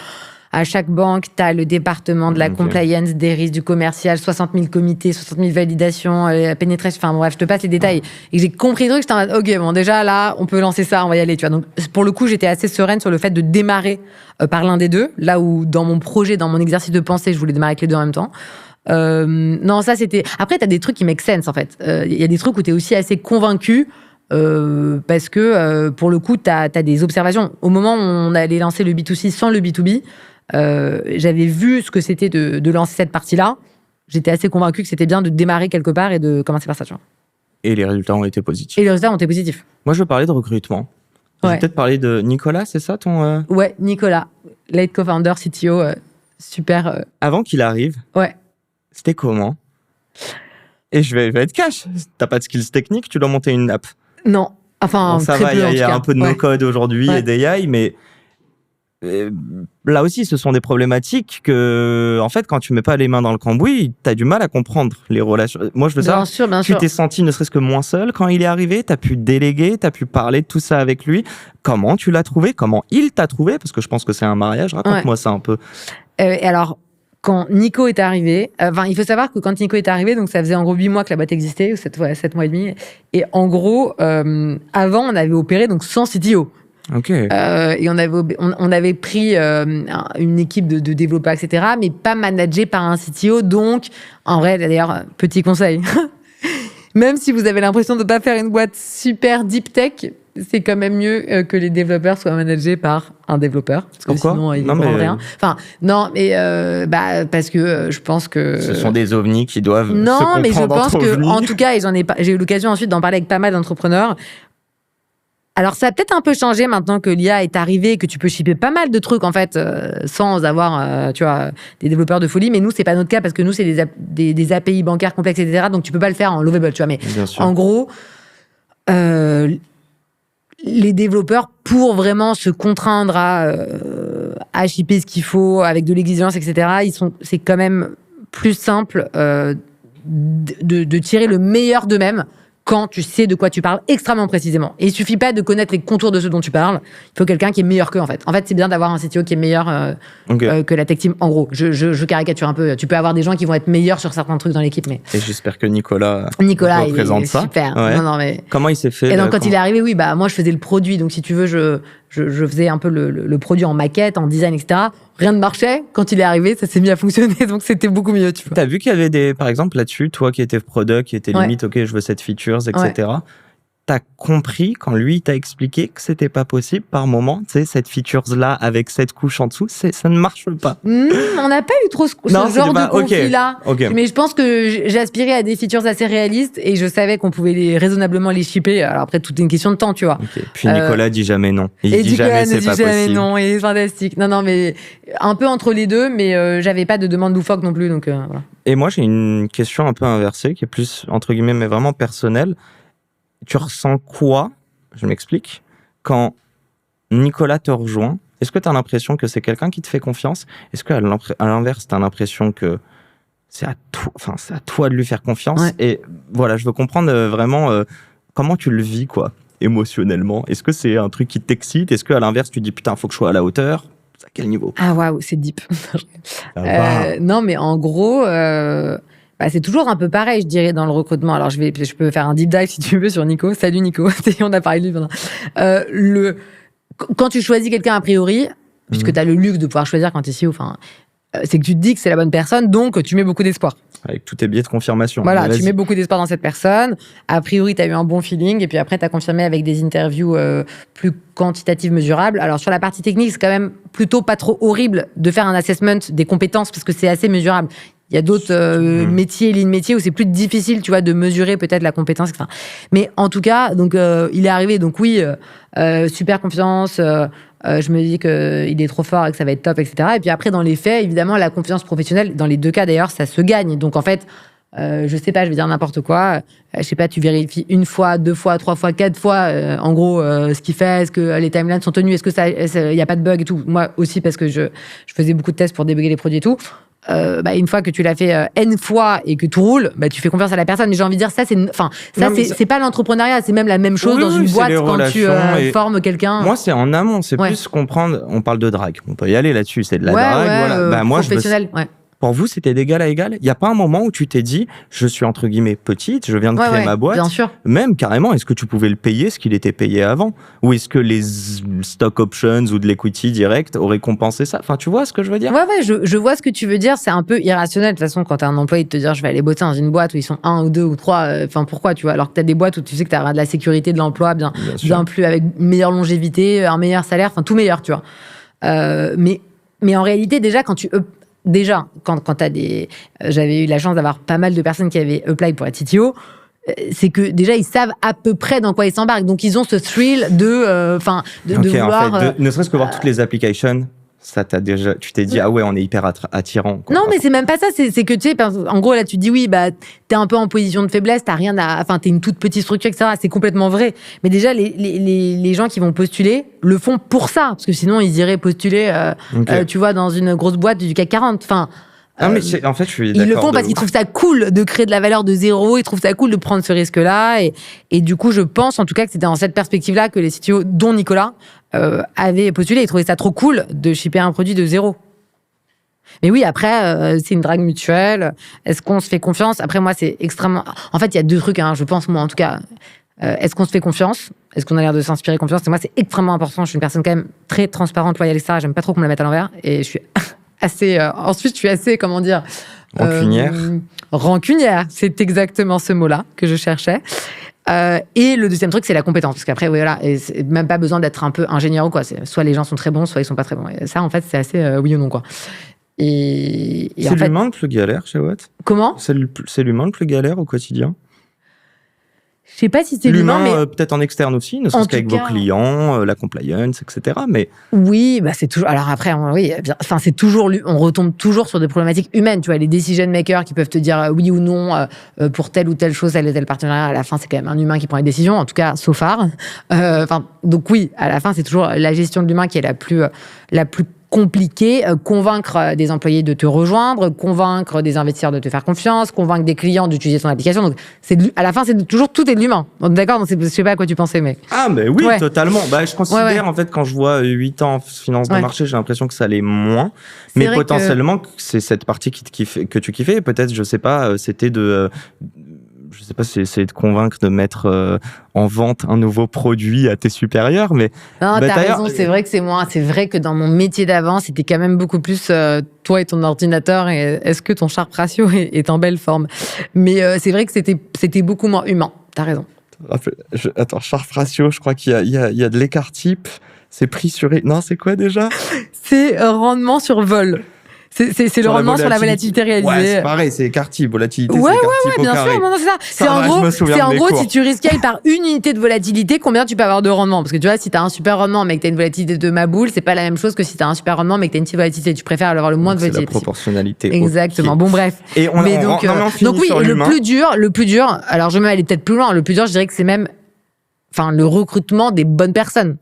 à chaque banque, tu as le département de la compliance, des risques, du commercial, 60 000 comités, 60 000 validations, la pénétration, enfin bref, je te passe les détails. Et j'ai compris le truc, j'étais en mode, OK, bon, déjà là, on peut lancer ça, on va y aller, tu vois. Donc, pour le coup, j'étais assez sereine sur le fait de démarrer par l'un des deux, là où dans mon projet, dans mon exercice de pensée, je voulais démarrer avec les deux en même temps. Non, ça c'était... Après, t'as des trucs qui make sense, en fait. Il y a des trucs où t'es aussi assez convaincu, parce que, pour le coup, t'as des observations. Au moment où on allait lancer le B2C sans le B2B, j'avais vu ce que c'était de lancer cette partie-là. J'étais assez convaincue que c'était bien de démarrer quelque part et de commencer par ça, tu vois. Et les résultats ont été positifs. Et les résultats ont été positifs. Moi, je veux parler de recrutement. Je vais peut-être parler de Nicolas, c'est ça ton... Ouais, Nicolas, late co-founder, CTO, super... Avant qu'il arrive, c'était comment? Et je vais être cash. T'as pas de skills techniques, tu dois monter une app. Non, enfin, ça très va, peu, il y a un peu de no-code aujourd'hui et d'AI, mais... là aussi, ce sont des problématiques que, en fait, quand tu mets pas les mains dans le cambouis, t'as du mal à comprendre les relations. Moi, je veux savoir, tu t'es senti ne serait-ce que moins seul quand il est arrivé, t'as pu déléguer, t'as pu parler de tout ça avec lui. Comment tu l'as trouvé? Comment il t'a trouvé? Parce que je pense que c'est un mariage. Raconte-moi ça un peu. Alors, quand Nico est arrivé, il faut savoir que quand Nico est arrivé, donc ça faisait en gros 8 mois que la boîte existait, ou 7 mois et demi. Et en gros, avant, on avait opéré donc sans CTO. Okay. Et on avait pris une équipe de développeurs, etc., mais pas managée par un CTO. Donc, en vrai, d'ailleurs, petit conseil, même si vous avez l'impression de ne pas faire une boîte super deep tech, c'est quand même mieux que les développeurs soient managés par un développeur. Parce que pourquoi? Sinon, ils ne comprennent rien. Enfin, non, mais parce que je pense que... Ce sont des ovnis qui doivent se comprendre. Non, mais je pense que, ovnis. en tout cas, j'ai eu l'occasion ensuite d'en parler avec pas mal d'entrepreneurs. Alors, ça a peut-être un peu changé maintenant que l'IA est arrivée, que tu peux shipper pas mal de trucs, en fait, sans avoir, tu vois, des développeurs de folie. Mais nous, c'est pas notre cas parce que nous, c'est des API bancaires complexes, etc. Donc, tu peux pas le faire en lovable, tu vois. Mais en gros, les développeurs, pour vraiment se contraindre à shipper ce qu'il faut avec de l'exigence, etc., c'est quand même plus simple de tirer le meilleur d'eux-mêmes quand tu sais de quoi tu parles extrêmement précisément. Et il suffit pas de connaître les contours de ce dont tu parles. Il faut quelqu'un qui est meilleur qu'eux, en fait. En fait, c'est bien d'avoir un CTO qui est meilleur que la tech team. En gros, je caricature un peu. Tu peux avoir des gens qui vont être meilleurs sur certains trucs dans l'équipe, mais... Et j'espère que Nicolas représente ça. Super. Ouais. Non, mais... Comment il s'est fait? Et donc, quand il est arrivé, oui, moi, je faisais le produit. Donc, si tu veux, je faisais un peu le produit en maquette, en design, etc. Rien ne marchait. Quand il est arrivé, ça s'est mis à fonctionner. Donc, c'était beaucoup mieux, tu vois. T'as vu qu'il y avait par exemple, là-dessus, toi qui étais product, qui était limite, OK, je veux cette features, etc. T'as compris quand lui t'a expliqué que c'était pas possible par moment, tu sais, cette features-là avec cette couche en dessous, ça ne marche pas. On n'a pas eu trop ce genre de conflit-là. Okay. Mais je pense que j'aspirais à des features assez réalistes et je savais qu'on pouvait raisonnablement les shipper. Alors après, tout est une question de temps, tu vois. Okay. Puis Nicolas dit jamais non. Il dit jamais c'est pas possible. Non, il est fantastique. Non, mais un peu entre les deux, mais j'avais pas de demande loufoque non plus, donc voilà. Et moi, j'ai une question un peu inversée qui est plus, entre guillemets, mais vraiment personnelle. Tu ressens quoi, je m'explique, quand Nicolas te rejoint? Est-ce que tu as l'impression que c'est quelqu'un qui te fait confiance? Est-ce qu'à l'inverse, tu as l'impression que c'est à toi de lui faire confiance? Et voilà, je veux comprendre vraiment comment tu le vis, quoi, émotionnellement. Est-ce que c'est un truc qui t'excite? Est-ce qu'à l'inverse, tu dis, putain, faut que je sois à la hauteur? À quel niveau? Ah waouh, c'est deep. Non, mais en gros, c'est toujours un peu pareil, je dirais, dans le recrutement. Alors, je peux faire un deep dive si tu veux sur Nico. Salut Nico, on a parlé de lui pendant. Quand tu choisis quelqu'un a priori, puisque tu as le luxe de pouvoir choisir quand tu es CEO, c'est que tu te dis que c'est la bonne personne, donc tu mets beaucoup d'espoir. Avec tous tes biais de confirmation. Voilà, tu mets beaucoup d'espoir dans cette personne. A priori, tu as eu un bon feeling, et puis après, tu as confirmé avec des interviews plus quantitatives, mesurables. Alors, sur la partie technique, c'est quand même plutôt pas trop horrible de faire un assessment des compétences, parce que c'est assez mesurable. Il y a d'autres métiers, lignes métiers, où c'est plus difficile, tu vois, de mesurer peut-être la compétence, etc. Mais en tout cas, donc, il est arrivé, donc oui, super confiance, je me dis qu'il est trop fort et que ça va être top, etc. Et puis après, dans les faits, évidemment, la confiance professionnelle, dans les deux cas d'ailleurs, ça se gagne. Donc en fait, je sais pas, je vais dire n'importe quoi. Je sais pas, tu vérifies 1 fois, 2 fois, 3 fois, 4 fois, en gros, ce qu'il fait, est-ce que les timelines sont tenues, est-ce que y a pas de bug et tout. Moi aussi, parce que je faisais beaucoup de tests pour débugger les produits et tout. Une fois que tu l'as fait N fois et que tout roule, tu fais confiance à la personne. Mais j'ai envie de dire, c'est pas l'entrepreneuriat, c'est même la même chose dans une boîte quand tu formes quelqu'un. Moi, c'est en amont, c'est plus comprendre. On parle de drague, on peut y aller là-dessus, c'est de la drague. Voilà. Moi, professionnel, Pour vous, c'était d'égal à égal? Il n'y a pas un moment où tu t'es dit, je suis entre guillemets petite, je viens de créer ma boîte. Bien sûr. Même carrément, est-ce que tu pouvais le payer ce qu'il était payé avant? Ou est-ce que les stock options ou de l'equity direct auraient compensé ça? Enfin, tu vois ce que je veux dire? Ouais, je vois ce que tu veux dire. C'est un peu irrationnel. De toute façon, quand t'as un employé de te dire, je vais aller bosser dans une boîte où ils sont 1 ou 2 ou 3, pourquoi, tu vois? Alors que t'as des boîtes où tu sais que t'auras de la sécurité de l'emploi, bien plus, avec une meilleure longévité, un meilleur salaire, tout meilleur, tu vois. Mais en réalité, déjà, quand t'as j'avais eu la chance d'avoir pas mal de personnes qui avaient apply pour être CTO, c'est que déjà ils savent à peu près dans quoi ils s'embarquent, donc ils ont ce thrill de vouloir. En fait, ne serait-ce que voir toutes les applications. Ça tu t'es dit, ah ouais, on est hyper attirant. Non, mais c'est même pas ça, c'est que tu sais, en gros, là, tu te dis, oui, t'es un peu en position de faiblesse, t'es une toute petite structure, etc. C'est complètement vrai. Mais déjà, les gens qui vont postuler le font pour ça, parce que sinon, ils iraient postuler, tu vois, dans une grosse boîte du CAC 40. Mais en fait, je suis d'accord. Ils le font parce qu'ils trouvent ça cool de créer de la valeur de zéro, ils trouvent ça cool de prendre ce risque-là. Et du coup, je pense en tout cas que c'était dans cette perspective-là que les CTO, dont Nicolas, avaient postulé. Ils trouvaient ça trop cool de shipper un produit de zéro. Mais oui, après, c'est une drague mutuelle. Est-ce qu'on se fait confiance? Après, moi, c'est extrêmement... En fait, il y a 2 trucs, je pense, moi, en tout cas. Est-ce qu'on se fait confiance? Est-ce qu'on a l'air de s'inspirer confiance? Et moi, c'est extrêmement important. Je suis une personne quand même très transparente, loyale, etc. J'aime pas trop qu'on me la mette à l'envers. Et je suis... ensuite, je suis assez, comment dire... Rancunière. Rancunière, c'est exactement ce mot-là que je cherchais. Et le deuxième truc, c'est la compétence. Parce qu'après, voilà, et c'est même pas besoin d'être un peu ingénieur ou quoi. Soit les gens sont très bons, soit ils sont pas très bons. Et ça, en fait, c'est assez oui ou non, quoi. Et c'est l'humain le plus galère chez Watt? Comment? C'est l'humain le plus galère au quotidien? Je sais pas si c'est l'humain, mais... peut-être en externe aussi, ne serait-ce qu'avec vos clients, la compliance, etc. Mais... Oui, c'est toujours... Alors après, oui, c'est toujours... On retombe toujours sur des problématiques humaines, tu vois, les decision makers qui peuvent te dire oui ou non pour telle ou telle chose, tel ou tel partenariat. À la fin, c'est quand même un humain qui prend les décisions, en tout cas, so far. Donc oui, à la fin, c'est toujours la gestion de l'humain qui est la plus compliqué, convaincre des employés de te rejoindre, convaincre des investisseurs de te faire confiance, convaincre des clients d'utiliser ton application. Donc, à la fin, c'est toujours tout est de l'humain. D'accord? Donc, je sais pas à quoi tu pensais, mais... Ah, mais oui, totalement. Je considère, en fait, quand je vois 8 ans en finance de marché, j'ai l'impression que ça l'est moins. Mais potentiellement, c'est cette partie que tu kiffais. Peut-être, je sais pas, c'était je sais pas si c'est de convaincre de mettre en vente un nouveau produit à tes supérieurs, mais... Non, t'as raison, c'est vrai que c'est moi. C'est vrai que dans mon métier d'avant, c'était quand même beaucoup plus toi et ton ordinateur, et est-ce que ton Sharpe ratio est en belle forme? Mais c'est vrai que c'était beaucoup moins humain. T'as raison. Attends, Sharpe ratio, je crois qu'il y a de l'écart type. C'est prix sur... Non, c'est quoi déjà? C'est rendement sur vol. C'est le rendement sur la volatilité réalisée. Ouais, c'est pareil, c'est écart type, volatilité, ouais, c'est écart type au bien carré. sûr, non, c'est ça. C'est en gros, si tu risques par une unité de volatilité, combien tu peux avoir de rendement? Parce que tu vois, si t'as un super rendement mais que t'as une volatilité de ma boule, c'est pas la même chose que si t'as un super rendement mais que t'as une petite volatilité. Tu préfères avoir le moins de volatilité. C'est la proportionnalité. Exactement. Okay. Bon, bref. Et donc oui, le plus dur, alors je vais même aller peut-être plus loin, le plus dur, je dirais que c'est même, le recrutement des bonnes personnes.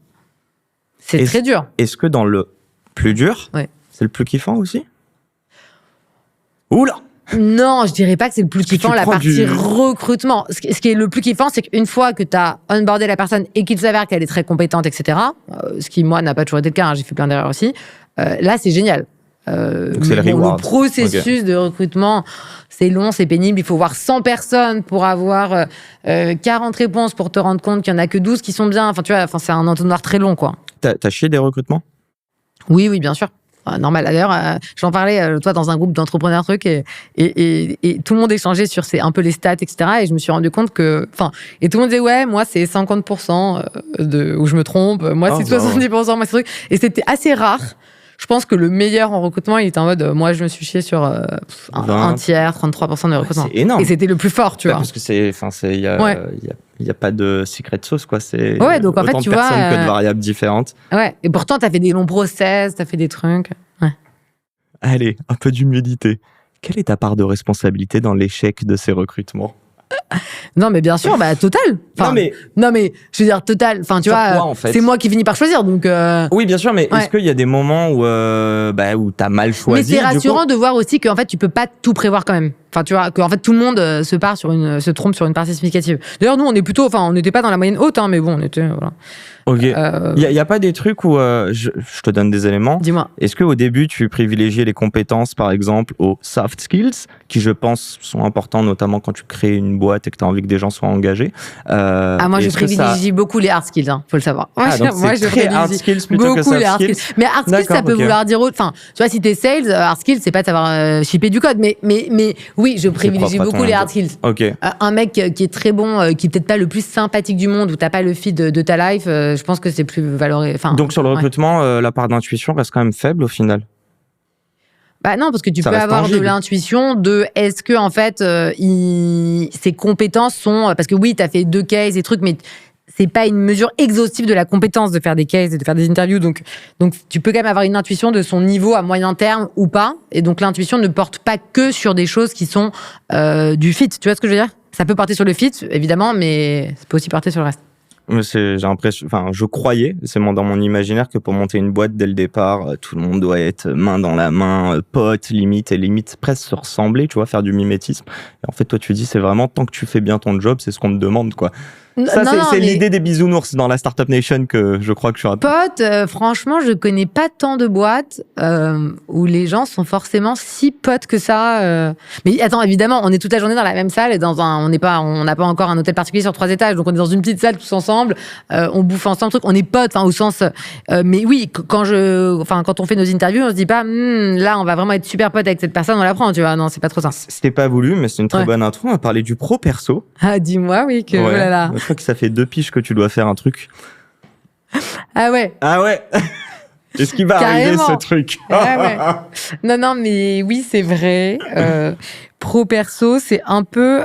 C'est très dur. Est-ce que dans le plus dur, c'est le plus kiffant aussi? Oula! Non, je dirais pas que c'est le plus kiffant, la partie recrutement. Ce qui est le plus kiffant, c'est qu'une fois que tu as onboardé la personne et qu'il s'avère qu'elle est très compétente, etc., ce qui, moi, n'a pas toujours été le cas, j'ai fait plein d'erreurs aussi, Là, c'est génial. Donc c'est le processus de recrutement, c'est long, c'est pénible. Il faut voir 100 personnes pour avoir 40 réponses pour te rendre compte qu'il n'y en a que 12 qui sont bien. Enfin, tu vois, c'est un entonnoir très long, quoi. T'as chié des recrutements ? Oui, bien sûr. Normal. D'ailleurs, j'en parlais, toi, dans un groupe d'entrepreneurs et tout le monde échangeait sur un peu les stats, etc. Et je me suis rendu compte et tout le monde disait, ouais, moi, c'est 50% où je me trompe. Moi, c'est 70%. Moi, c'est truc. Et c'était assez rare. Je pense que le meilleur en recrutement, il était en mode, moi, je me suis chié sur un tiers, 33% de recrutement. C'est énorme. Et c'était le plus fort, tu vois. Parce que il y a pas de secret sauce, quoi. C'est donc en fait, autant de personnes que de variables différentes. Ouais. Et pourtant, t'as fait des longs process, t'as fait des trucs. Ouais. Allez, un peu d'humilité. Quelle est ta part de responsabilité dans l'échec de ces recrutements ? Non, mais bien sûr, total. Non, mais je veux dire, total. Enfin, tu vois, en fait, c'est moi qui finis par choisir, donc. Oui, bien sûr, mais est-ce qu'il y a des moments où t'as mal choisi ? Mais c'est rassurant de voir aussi qu'en fait, tu peux pas tout prévoir quand même. Enfin, tu vois, qu'en fait, tout le monde se trompe sur une partie significative. D'ailleurs, nous, on n'était pas dans la moyenne haute, mais bon, on était, voilà. Ok. Il y a pas des trucs où je te donne des éléments. Dis-moi. Est-ce qu'au début tu privilégiais les compétences, par exemple, aux soft skills, qui je pense sont importants, notamment quand tu crées une boîte et que tu as envie que des gens soient engagés. Moi, je privilégie beaucoup les hard skills, faut le savoir. Moi, je privilégie hard skills plutôt que soft skills. Mais hard skills, ça peut vouloir dire autre. Enfin, tu vois, si t'es sales, hard skills, c'est pas de savoir shipper du code, mais oui, je privilégie beaucoup les hard skills. Okay. Un mec qui est très bon, qui est peut-être pas le plus sympathique du monde, où t'as pas le feed de ta life, je pense que c'est plus valorisé. Donc sur le recrutement, la part d'intuition reste quand même faible au final. Non, parce que tu peux avoir de l'intuition de est-ce que en fait ses compétences sont, parce que oui, t'as fait 2 cases et trucs, mais c'est pas une mesure exhaustive de la compétence de faire des cases et de faire des interviews, donc tu peux quand même avoir une intuition de son niveau à moyen terme ou pas, et donc l'intuition ne porte pas que sur des choses qui sont du fit, tu vois ce que je veux dire ? Ça peut porter sur le fit évidemment, mais ça peut aussi porter sur le reste. J'ai l'impression, je croyais, c'est dans mon imaginaire, que pour monter une boîte dès le départ, tout le monde doit être main dans la main, pote, limite presque se ressembler, tu vois, faire du mimétisme. Et en fait, toi, tu dis, c'est vraiment tant que tu fais bien ton job, c'est ce qu'on te demande, quoi. C'est l'idée des bisounours dans la Startup Nation que je crois que je suis pote, franchement, je connais pas tant de boîtes où les gens sont forcément si potes que ça. Mais attends, évidemment, on est toute la journée dans la même salle et on n'a pas encore un hôtel particulier sur 3 étages, donc on est dans une petite salle tous ensemble, on bouffe ensemble, on est potes, au sens. Mais oui, quand on fait nos interviews, on se dit pas, là, on va vraiment être super potes avec cette personne, on la prend, tu vois. Non, c'est pas trop ça. C'était pas voulu, mais c'est une très bonne intro. On va parler du pro perso. Ah, dis-moi, oui, que voilà. Je crois que ça fait 2 piges que tu dois faire un truc. Ah ouais. Est-ce qu'il va arriver ce truc ? Non, mais oui, c'est vrai. Pro-perso, c'est un peu...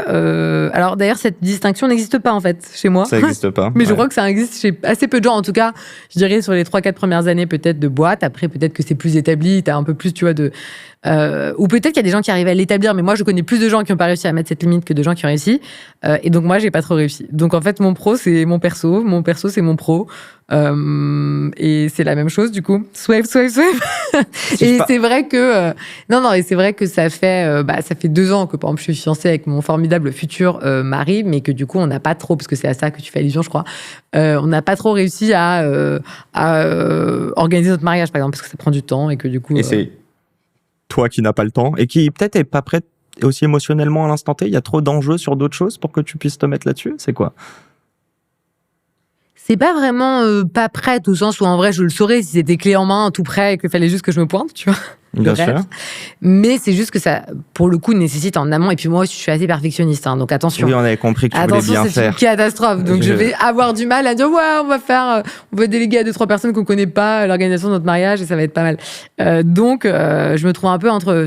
Alors d'ailleurs, cette distinction n'existe pas en fait chez moi. Ça n'existe pas. Mais je crois que ça existe chez assez peu de gens. En tout cas, je dirais sur les 3-4 premières années peut-être de boîte. Après, peut-être que c'est plus établi. T'as un peu plus, tu vois, de... ou peut-être qu'il y a des gens qui arrivent à l'établir. Mais moi, je connais plus de gens qui n'ont pas réussi à mettre cette limite que de gens qui ont réussi. Et donc moi, j'ai pas trop réussi. Donc en fait, mon pro, c'est mon perso. Mon perso, c'est mon pro. Et c'est la même chose du coup. Swipe. Et c'est vrai que et c'est vrai que ça fait 2 ans que par exemple je suis fiancée avec mon formidable futur mari, mais que du coup on n'a pas trop, parce que c'est à ça que tu fais allusion je crois, on n'a pas trop réussi à organiser notre mariage par exemple, parce que ça prend du temps et que du coup et c'est toi qui n'as pas le temps et qui peut-être est pas prête aussi émotionnellement à l'instant T. Il y a trop d'enjeux sur d'autres choses pour que tu puisses te mettre là-dessus. C'est quoi ? C'est pas vraiment pas prête, au sens où en vrai je le saurais si c'était clé en main, tout prêt, et qu'il fallait juste que je me pointe, tu vois. Bien sûr. Mais c'est juste que ça, pour le coup, nécessite en amont. Et puis moi, je suis assez perfectionniste, donc attention. Oui, on avait compris que tu voulais bien faire. C'est une catastrophe. Donc je vais avoir du mal à dire on va déléguer à 2-3 personnes qu'on connaît pas l'organisation de notre mariage et ça va être pas mal. Donc je me trouve un peu entre.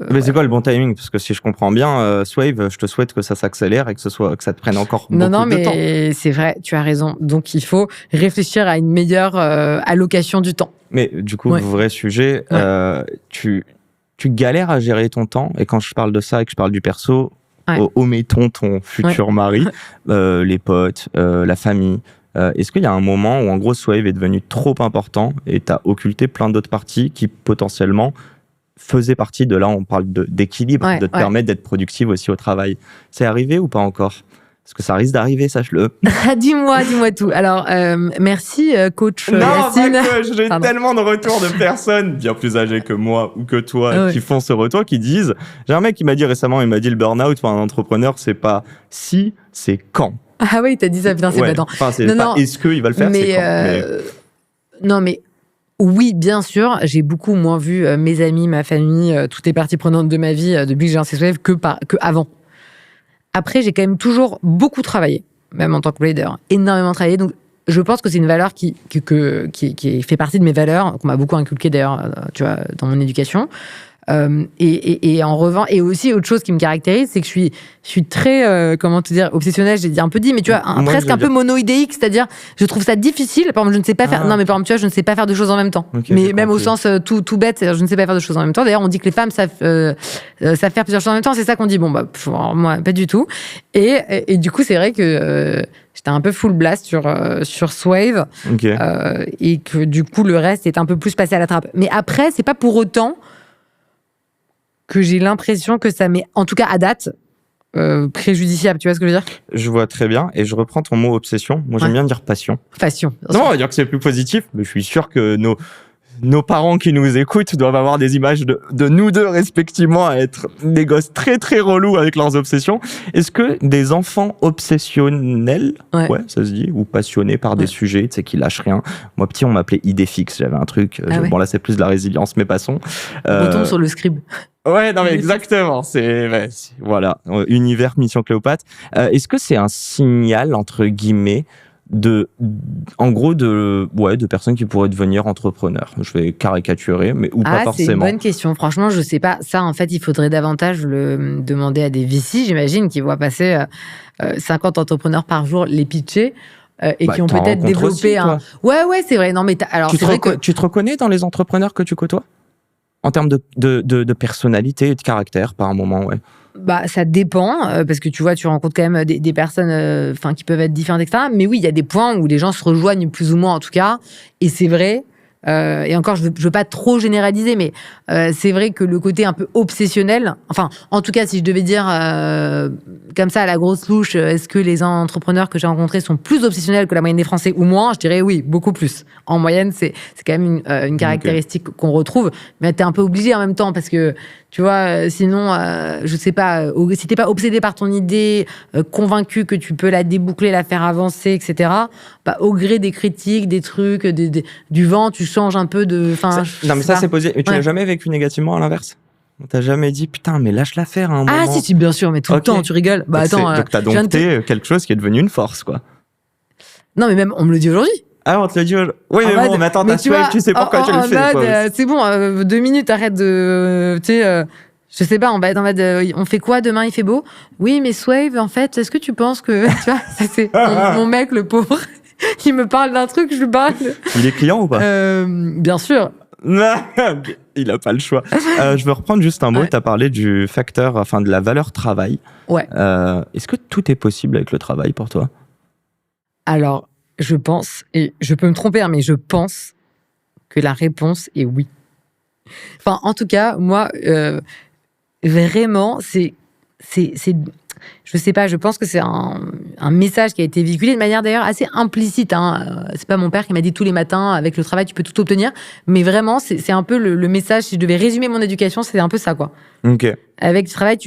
Mais c'est quoi le bon timing ? Parce que si je comprends bien, Swave, je te souhaite que ça s'accélère et que ça te prenne encore beaucoup de temps. Non, mais c'est vrai, tu as raison. Donc il faut réfléchir à une meilleure allocation du temps. Mais du coup, vrai sujet, tu galères à gérer ton temps. Et quand je parle de ça et que je parle du perso, omettons ton futur mari, les potes, la famille. Est-ce qu'il y a un moment où en gros Swave est devenu trop important et t'as occulté plein d'autres parties qui potentiellement faisaient partie de là, on parle d'équilibre, de te permettre d'être productive aussi au travail. C'est arrivé ou pas encore ? Parce que ça risque d'arriver, sache-le. Dis-moi tout. Alors, merci, coach Yacine. Non, j'ai tellement de retours de personnes bien plus âgées que moi ou que toi qui font ce retour, qui disent... J'ai un mec qui m'a dit récemment, il m'a dit le burn-out pour un entrepreneur, c'est pas si, c'est quand. Ah oui, t'as dit ça, putain, c'est pas tant. Enfin, c'est pas est-ce qu'il va le faire, c'est quand. Non, mais... Oui, bien sûr, j'ai beaucoup moins vu mes amis, ma famille, toutes les parties prenantes de ma vie depuis que j'ai lancé Swave que avant. Après, j'ai quand même toujours beaucoup travaillé, même en tant que leader, énormément travaillé. Donc, je pense que c'est une valeur qui fait partie de mes valeurs, qu'on m'a beaucoup inculqué d'ailleurs, tu vois, dans mon éducation. Et en revanche, et aussi autre chose qui me caractérise, c'est que je suis très, comment te dire, obsessionnelle, j'ai un peu dit, mais tu vois, presque un peu monoïdéique, c'est-à-dire, je trouve ça difficile. Par exemple, je ne sais pas faire, non, mais par exemple, tu vois, je ne sais pas faire deux choses en même temps. Okay, mais même au sens tout bête, c'est-à-dire, je ne sais pas faire deux choses en même temps. D'ailleurs, on dit que les femmes savent faire plusieurs choses en même temps, c'est ça qu'on dit. Bon, bah, moi, pas du tout. Et du coup, c'est vrai que, j'étais un peu full blast sur Swave. Okay. Et que du coup, le reste est un peu plus passé à la trappe. Mais après, c'est pas pour autant que j'ai l'impression que ça m'est, en tout cas à date, préjudiciable. Tu vois ce que je veux dire ? Je vois très bien. Et je reprends ton mot obsession. Moi, j'aime bien dire passion. Passion. Non, on va dire que c'est plus positif, mais je suis sûr que nos parents qui nous écoutent doivent avoir des images de nous deux respectivement à être des gosses très très relous avec leurs obsessions. Est-ce que des enfants obsessionnels, ouais ça se dit, ou passionnés par des sujets, tu sais, qui lâchent rien. Moi petit, on m'appelait idée fixe. J'avais un truc. Bon là, c'est plus de la résilience, mais passons. On retombe sur le scribe. Ouais, non mais exactement. Voilà, univers Mission Cléopâtre. Est-ce que c'est un signal entre guillemets en gros de personnes qui pourraient devenir entrepreneurs? Je vais caricaturer, mais ou pas forcément. C'est une bonne question. Franchement, je sais pas. Ça, en fait, il faudrait davantage le demander à des VC, j'imagine, qui voient passer 50 entrepreneurs par jour les pitcher. Et qui ont peut-être développé aussi, Ouais, c'est vrai. Non, mais alors c'est vrai que tu te reconnais dans les entrepreneurs que tu côtoies en termes de personnalité et de caractère par un moment, ouais. Bah, ça dépend, parce que tu vois, tu rencontres quand même des personnes qui peuvent être différentes, etc. Mais oui, il y a des points où les gens se rejoignent plus ou moins, en tout cas. Et c'est vrai, et encore, je veux pas trop généraliser, mais c'est vrai que le côté un peu obsessionnel, enfin, en tout cas, si je devais dire comme ça à la grosse louche, est-ce que les entrepreneurs que j'ai rencontrés sont plus obsessionnels que la moyenne des Français ou moins ? Je dirais oui, beaucoup plus. En moyenne, c'est quand même une caractéristique qu'on retrouve, mais t'es un peu obligé en même temps, parce que tu vois, sinon, je sais pas, si t'es pas obsédé par ton idée, convaincu que tu peux la déboucler, la faire avancer, etc., bah, au gré des critiques, des trucs, du vent, tu changes un peu de... Non, mais ça, c'est posé. Mais tu l'as jamais vécu négativement à l'inverse ? On t'a jamais dit, putain, mais lâche-la faire à un moment. Ah, si, bien sûr, mais tout le temps, tu rigoles. Bah, attends. Donc, t'as dompté quelque chose qui est devenu une force, quoi. Non, mais même, on me le dit aujourd'hui. Ah, on te l'a dit aujourd'hui. Oui, mais bon, mais attends, tu sais pourquoi tu le fais. C'est bon, 2 minutes, arrête de... Tu sais, je sais pas, on va être en mode, on fait quoi demain, il fait beau ? Oui, mais Swave, en fait, est-ce que tu penses que... Tu vois, ça, c'est mon mec, le pauvre. Il me parle d'un truc, je lui parle. Il est client ou pas ? Bien sûr. Il a pas le choix. Je veux reprendre juste un mot. Tu as parlé du facteur, enfin de la valeur travail. Ouais. Est-ce que tout est possible avec le travail pour toi ? Alors, je pense, et je peux me tromper, mais je pense que la réponse est oui. Enfin, en tout cas, moi, vraiment, c'est, je sais pas, je pense que c'est un message qui a été véhiculé de manière d'ailleurs assez implicite. C'est pas mon père qui m'a dit tous les matins, avec le travail, tu peux tout obtenir. Mais vraiment, c'est un peu le message. Si je devais résumer mon éducation, c'est un peu ça, quoi. Ok. Avec le travail,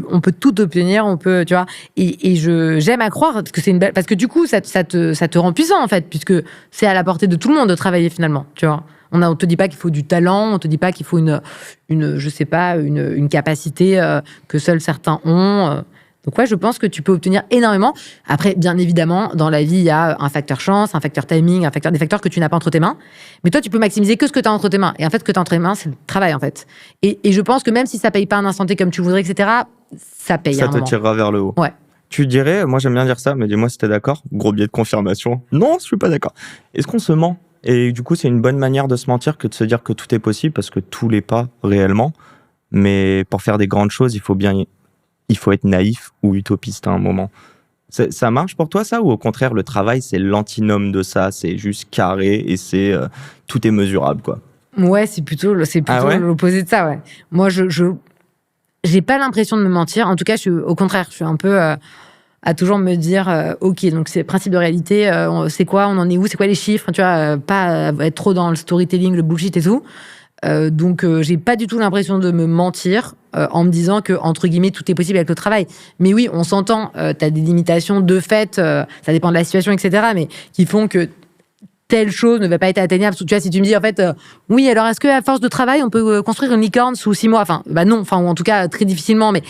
on peut tout obtenir, on peut, tu vois. Et j'aime à croire que c'est une belle, parce que du coup, ça te rend puissant, en fait, puisque c'est à la portée de tout le monde de travailler, finalement, tu vois. On te dit pas qu'il faut du talent, on te dit pas qu'il faut je sais pas, une capacité que seuls certains ont. Donc ouais, je pense que tu peux obtenir énormément. Après, bien évidemment, dans la vie, il y a un facteur chance, un facteur timing, des facteurs que tu n'as pas entre tes mains. Mais toi, tu peux maximiser que ce que tu as entre tes mains. Et en fait, ce que tu as entre tes mains, c'est le travail, en fait. Et je pense que même si ça paye pas un instant T comme tu voudrais, etc., ça paye à un moment. Ça te tirera vers le haut. Ouais. Tu dirais, moi j'aime bien dire ça, mais dis-moi si t'es d'accord. Gros biais de confirmation. Non, je suis pas d'accord. Est-ce qu'on se ment ? Et du coup, c'est une bonne manière de se mentir que de se dire que tout est possible, parce que tout l'est pas réellement. Mais pour faire des grandes choses, il faut être naïf ou utopiste à un moment. Ça marche pour toi, ça ? Ou au contraire, le travail, c'est l'antinome de ça, c'est juste carré et tout est mesurable, quoi. Ouais, c'est plutôt l'opposé de ça, ouais. Moi, j'ai pas l'impression de me mentir. En tout cas, au contraire, je suis un peu... à toujours me dire ok, donc c'est principe de réalité, c'est quoi, on en est où, c'est quoi les chiffres, tu vois, pas être trop dans le storytelling, le bullshit et tout. Donc j'ai pas du tout l'impression de me mentir en me disant que entre guillemets tout est possible avec le travail. Mais oui, on s'entend, t'as des limitations de fait, ça dépend de la situation, etc. Mais qui font que telle chose ne va pas être atteignable. Tu vois, si tu me dis en fait, oui, alors est-ce qu'à force de travail on peut construire une licorne sous 6 mois? Enfin, bah non, enfin ou en tout cas très difficilement. Mais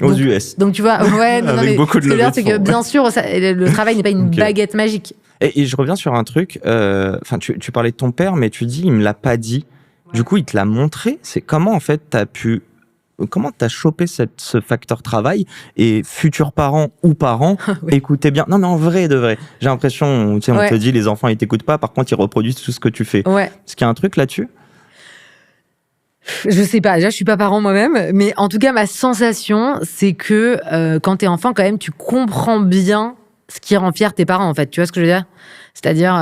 aux US. Donc tu vois, ouais, non, avec mais beaucoup de levées de fonds. C'est que bien sûr, le travail n'est pas une baguette magique. Et je reviens sur un truc. Enfin, tu parlais de ton père, mais tu dis il me l'a pas dit. Du coup, il te l'a montré. C'est comment, en fait, comment t'as chopé ce facteur travail et futurs parents ou parents, oui. Écoutez bien. Non, mais en vrai, de vrai. J'ai l'impression, tu sais, on te dit, les enfants, ils t'écoutent pas. Par contre, ils reproduisent tout ce que tu fais. Ouais. Est-ce qu'il y a un truc là-dessus? Je sais pas. Déjà, je suis pas parent moi-même. Mais en tout cas, ma sensation, c'est que quand t'es enfant, quand même, tu comprends bien ce qui rend fier tes parents, en fait. Tu vois ce que je veux dire? C'est-à-dire,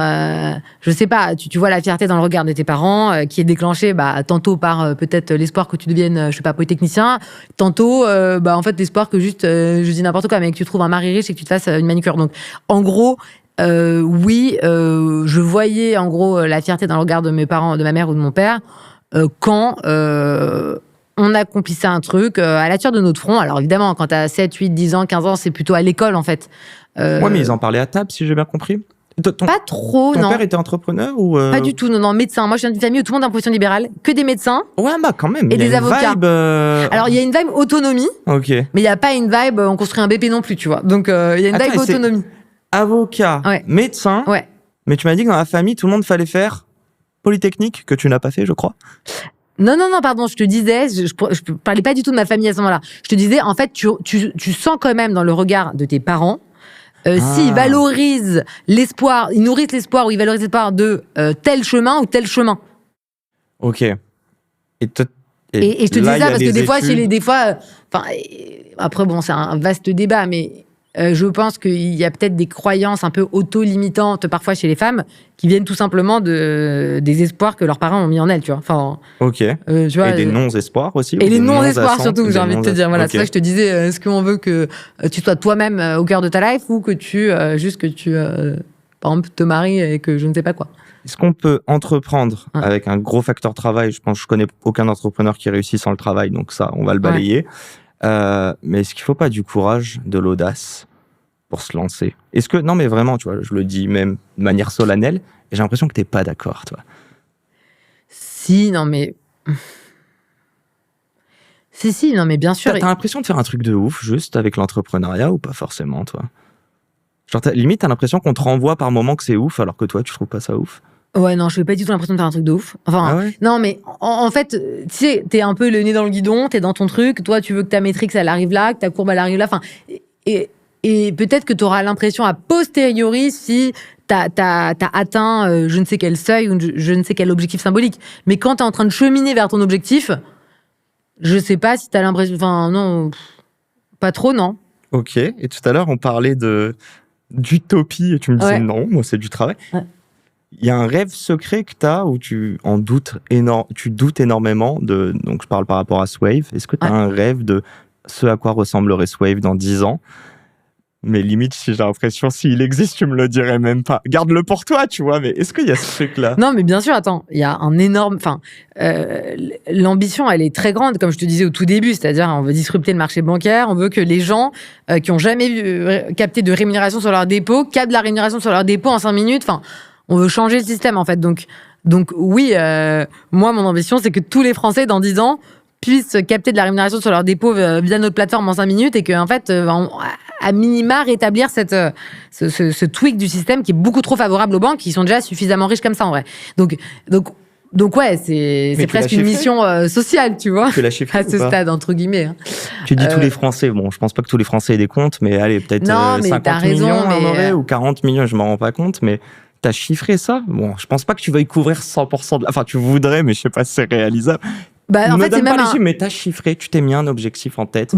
je sais pas, tu vois la fierté dans le regard de tes parents qui est déclenchée tantôt par peut-être l'espoir que tu deviennes, je sais pas, polytechnicien, tantôt, en fait, l'espoir que juste, je dis n'importe quoi, mais que tu trouves un mari riche et que tu te fasses une manucure. Donc, en gros, oui, je voyais en gros la fierté dans le regard de mes parents, de ma mère ou de mon père, quand on accomplissait un truc à la tire de notre front. Alors évidemment, quand t'as 7, 8, 10 ans, 15 ans, c'est plutôt à l'école en fait. Ouais, mais ils en parlaient à table, si j'ai bien compris. Pas trop, non. Ton père était entrepreneur ou Pas du tout, non, médecin. Moi, je viens d'une famille où tout le monde est en profession libérale, que des médecins. Ouais, quand même. Et des avocats. Vibe, Alors, il y a une vibe autonomie. Ok. Mais il n'y a pas une vibe, on construit un BP non plus, tu vois. Donc, il y a une vibe autonomie. Avocat, médecin. Ouais. Mais tu m'as dit que dans la famille, tout le monde fallait faire Polytechnique, que tu n'as pas fait, je crois. Non, pardon, je te disais, je parlais pas du tout de ma famille à ce moment-là. Je te disais, en fait, tu sens quand même dans le regard de tes parents, s'ils valorisent l'espoir, ils nourrissent l'espoir ou ils valorisent l'espoir de tel chemin ou tel chemin. Ok. Et je te dis ça parce que des fois, après bon, c'est un vaste débat, mais je pense qu'il y a peut-être des croyances un peu auto-limitantes parfois chez les femmes qui viennent tout simplement des espoirs que leurs parents ont mis en elles, tu vois. Enfin, ok. Tu vois, et des non-espoirs aussi. Et les non-espoirs surtout, j'ai envie de te dire. Voilà, c'est ça que je te disais. Est-ce qu'on veut que tu sois toi-même au cœur de ta life ou que tu par exemple, te maries et que je ne sais pas quoi. Est-ce qu'on peut entreprendre avec un gros facteur travail? Je pense que je connais aucun entrepreneur qui réussit sans le travail, donc ça, on va le balayer. Mais est-ce qu'il faut pas du courage, de l'audace pour se lancer? Est-ce que, non mais vraiment, tu vois, je le dis même de manière solennelle, et j'ai l'impression que t'es pas d'accord, toi. Si, non mais bien sûr. T'as l'impression de faire un truc de ouf juste avec l'entrepreneuriat ou pas forcément, toi? Genre, limite, t'as l'impression qu'on te renvoie par moment que c'est ouf, alors que toi, tu trouves pas ça ouf? Ouais, non, je n'ai pas du tout l'impression de faire un truc de ouf. Enfin, non, mais en fait, tu sais, t'es un peu le nez dans le guidon, t'es dans ton truc, toi, tu veux que ta métrique, elle arrive là, que ta courbe, elle arrive là. Enfin, et peut-être que t'auras l'impression a posteriori si t'as atteint je ne sais quel seuil ou je ne sais quel objectif symbolique. Mais quand t'es en train de cheminer vers ton objectif, je sais pas si t'as l'impression. Enfin, non, pas trop, non. Ok. Et tout à l'heure, on parlait d'utopie et tu me disais non, moi, c'est du travail. Ouais. Il y a un rêve secret que tu as où tu doutes énormément de. Donc, je parle par rapport à Swave. Est-ce que tu as un rêve de ce à quoi ressemblerait Swave dans 10 ans? Mais limite, si j'ai l'impression, s'il existe, tu me le dirais même pas. Garde-le pour toi, tu vois, mais est-ce qu'il y a ce truc-là? Non, mais bien sûr, attends, il y a un énorme. L'ambition, elle est très grande, comme je te disais au tout début, c'est-à-dire, on veut disrupter le marché bancaire, on veut que les gens qui n'ont jamais capté de rémunération sur leur dépôt captent la rémunération sur leur dépôt en 5 minutes. Enfin, on veut changer le système, en fait. Donc oui, moi, mon ambition, c'est que tous les Français, dans 10 ans, puissent capter de la rémunération sur leur dépôt via notre plateforme en 5 minutes et qu'en fait, à minima, rétablir ce tweak du système qui est beaucoup trop favorable aux banques qui sont déjà suffisamment riches comme ça, en vrai. Donc ouais, c'est presque une mission sociale, tu vois, tu l'as chiffré à ce stade, entre guillemets. Hein. Tu dis tous les Français. Bon, je pense pas que tous les Français aient des comptes, mais allez, peut-être 50 millions ou 40 millions, je m'en rends pas compte, mais t'as chiffré ça? Bon, je pense pas que tu veuilles couvrir 100% Enfin, tu voudrais, mais je sais pas si c'est réalisable. En fait, c'est même mais t'as chiffré, tu t'es mis un objectif en tête.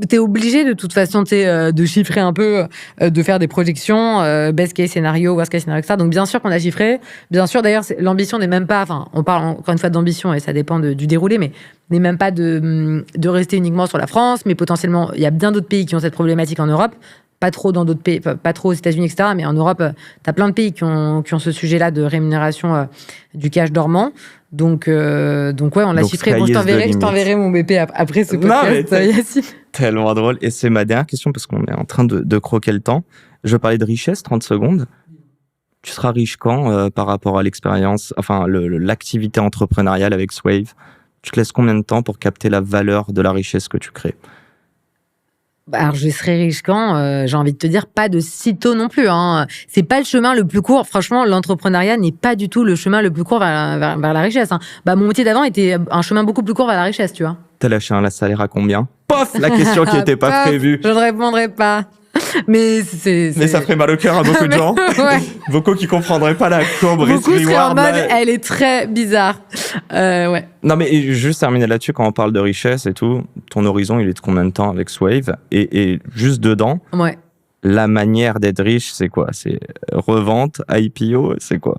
T'es obligé de toute façon, de chiffrer un peu, de faire des projections, best case scénario, worst case scénario, etc. Donc bien sûr qu'on a chiffré. Bien sûr, d'ailleurs, l'ambition n'est même pas. Enfin, on parle encore une fois d'ambition et ça dépend du déroulé, mais n'est même pas de rester uniquement sur la France, mais potentiellement il y a bien d'autres pays qui ont cette problématique en Europe. pas trop dans d'autres pays, pas trop aux États-Unis, etc. Mais en Europe, tu as plein de pays qui ont ce sujet-là de rémunération du cash dormant. Donc ouais, on l'a chiffré. Bon, je t'enverrai mon BP après ce podcast, Yacine. Tellement drôle. Et c'est ma dernière question parce qu'on est en train de croquer le temps. Je vais parler de richesse, 30 secondes. Tu seras riche quand par rapport à l'expérience, enfin l'activité entrepreneuriale avec Swave? Tu te laisses combien de temps pour capter la valeur de la richesse que tu crées? Alors, je serai riche quand j'ai envie de te dire, pas de sitôt non plus. Hein. C'est pas le chemin le plus court. Franchement, l'entrepreneuriat n'est pas du tout le chemin le plus court vers la richesse. Hein. Mon métier d'avant était un chemin beaucoup plus court vers la richesse, tu vois. T'as lâché un salaire à combien? Pof, la question qui n'était pas prévue. Je ne répondrai pas. Mais ça ferait mal au cœur à beaucoup de gens. Ouais. Beaucoup qui comprendraient pas la courbe risk reward. En mode, elle est très bizarre. Ouais. Non, mais juste terminer là-dessus, quand on parle de richesse et tout, ton horizon, il est de combien de temps avec Swave? Et juste dedans, ouais. La manière d'être riche, c'est quoi? C'est revente, IPO, c'est quoi?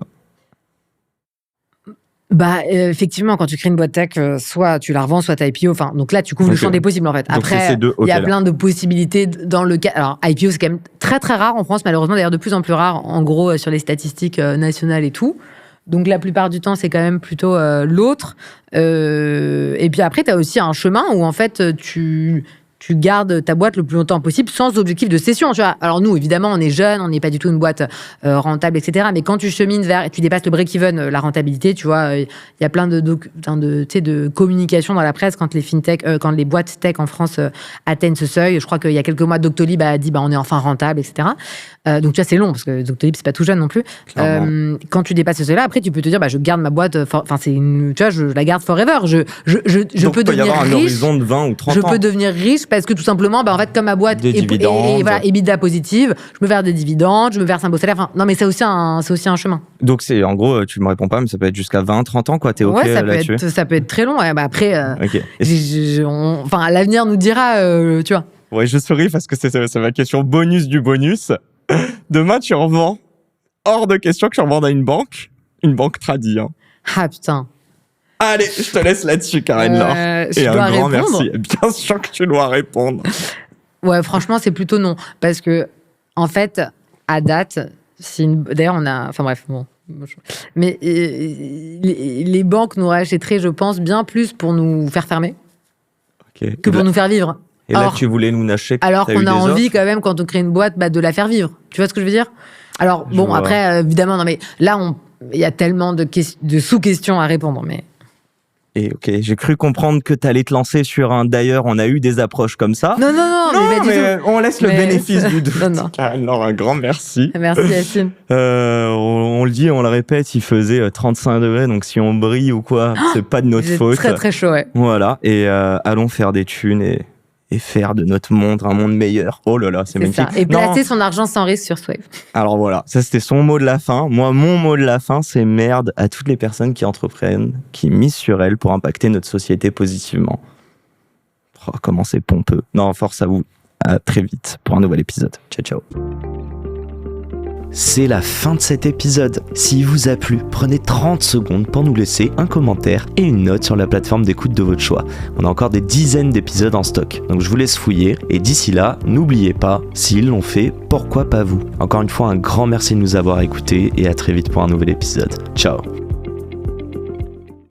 Effectivement, quand tu crées une boîte tech, soit tu la revends, soit tu IPO. Enfin, donc là, tu couvres le champ des possibles, en fait. Après, il y a plein de possibilités dans le cas. Alors, IPO, c'est quand même très, très rare en France, malheureusement, d'ailleurs, de plus en plus rare, en gros, sur les statistiques nationales et tout. Donc, la plupart du temps, c'est quand même plutôt l'autre. Et puis après, tu as aussi un chemin où, en fait, tu gardes ta boîte le plus longtemps possible sans objectif de cession, tu vois. Alors nous, évidemment, on est jeunes, on n'est pas du tout une boîte rentable, etc. Mais quand tu chemines vers, tu dépasses le break-even, la rentabilité, tu vois, il y a plein de communication dans la presse quand les fintech, quand les boîtes tech en France atteignent ce seuil. Je crois qu'il y a quelques mois, Doctolib a dit, on est enfin rentable, etc. Donc tu vois, c'est long parce que Doctolib, c'est pas tout jeune non plus. Quand tu dépasses ce seuil-là, après, tu peux te dire, je garde ma boîte. Enfin, tu vois, je la garde forever. Je peux devenir riche. Un horizon de 20 ou 30 ans. Je peux devenir riche parce que tout simplement, en fait, comme ma boîte est EBITDA positive, je me verse des dividendes, je me verse un beau salaire. Enfin, non, mais c'est aussi un chemin. Donc, c'est en gros, tu me réponds pas, mais ça peut être jusqu'à 20, 30 ans, quoi. T'es OK là-dessus? Ça peut être très long. Ouais, après, l'avenir nous dira, tu vois. Ouais, je souris parce que c'est ma question bonus du bonus. Demain, tu revends. Hors de question que tu revendes à une banque tradie. Hein. Ah, putain. Allez, je te laisse là-dessus, Karen Laure. Et un grand merci. Bien sûr que tu dois répondre. Ouais, franchement, c'est plutôt non. Parce que, en fait, à date, d'ailleurs, on a... Enfin bref, bon. Mais les banques nous rachèteraient, je pense, bien plus pour nous faire fermer que pour nous faire vivre. Et là, tu voulais nous nacher. Alors qu'on a envie, quand même, quand on crée une boîte, de la faire vivre. Tu vois ce que je veux dire? Alors, bon, après, évidemment, non, mais là, il y a tellement de sous-questions à répondre, mais... Et ok, j'ai cru comprendre que tu allais te lancer sur un... D'ailleurs, on a eu des approches comme ça. Non, mais on laisse le bénéfice du doute. Alors, un grand merci. Merci, Yacine. On le dit, on le répète, il faisait 35 degrés, donc si on brille ou quoi, c'est pas de notre faute. Très, très chaud, ouais. Voilà, et allons faire des thunes et faire de notre monde un monde meilleur. Oh là là, c'est magnifique. Ça. Et placer son argent sans risque sur Swave. Alors voilà, ça c'était son mot de la fin. Moi, mon mot de la fin, c'est merde à toutes les personnes qui entreprennent, qui misent sur elles pour impacter notre société positivement. Oh, comment c'est pompeux. Non, force à vous. À très vite pour un nouvel épisode. Ciao, ciao. C'est la fin de cet épisode. S'il vous a plu, prenez 30 secondes pour nous laisser un commentaire et une note sur la plateforme d'écoute de votre choix. On a encore des dizaines d'épisodes en stock, donc je vous laisse fouiller. Et d'ici là, n'oubliez pas, s'ils l'ont fait, pourquoi pas vous? Encore une fois, un grand merci de nous avoir écoutés et à très vite pour un nouvel épisode. Ciao.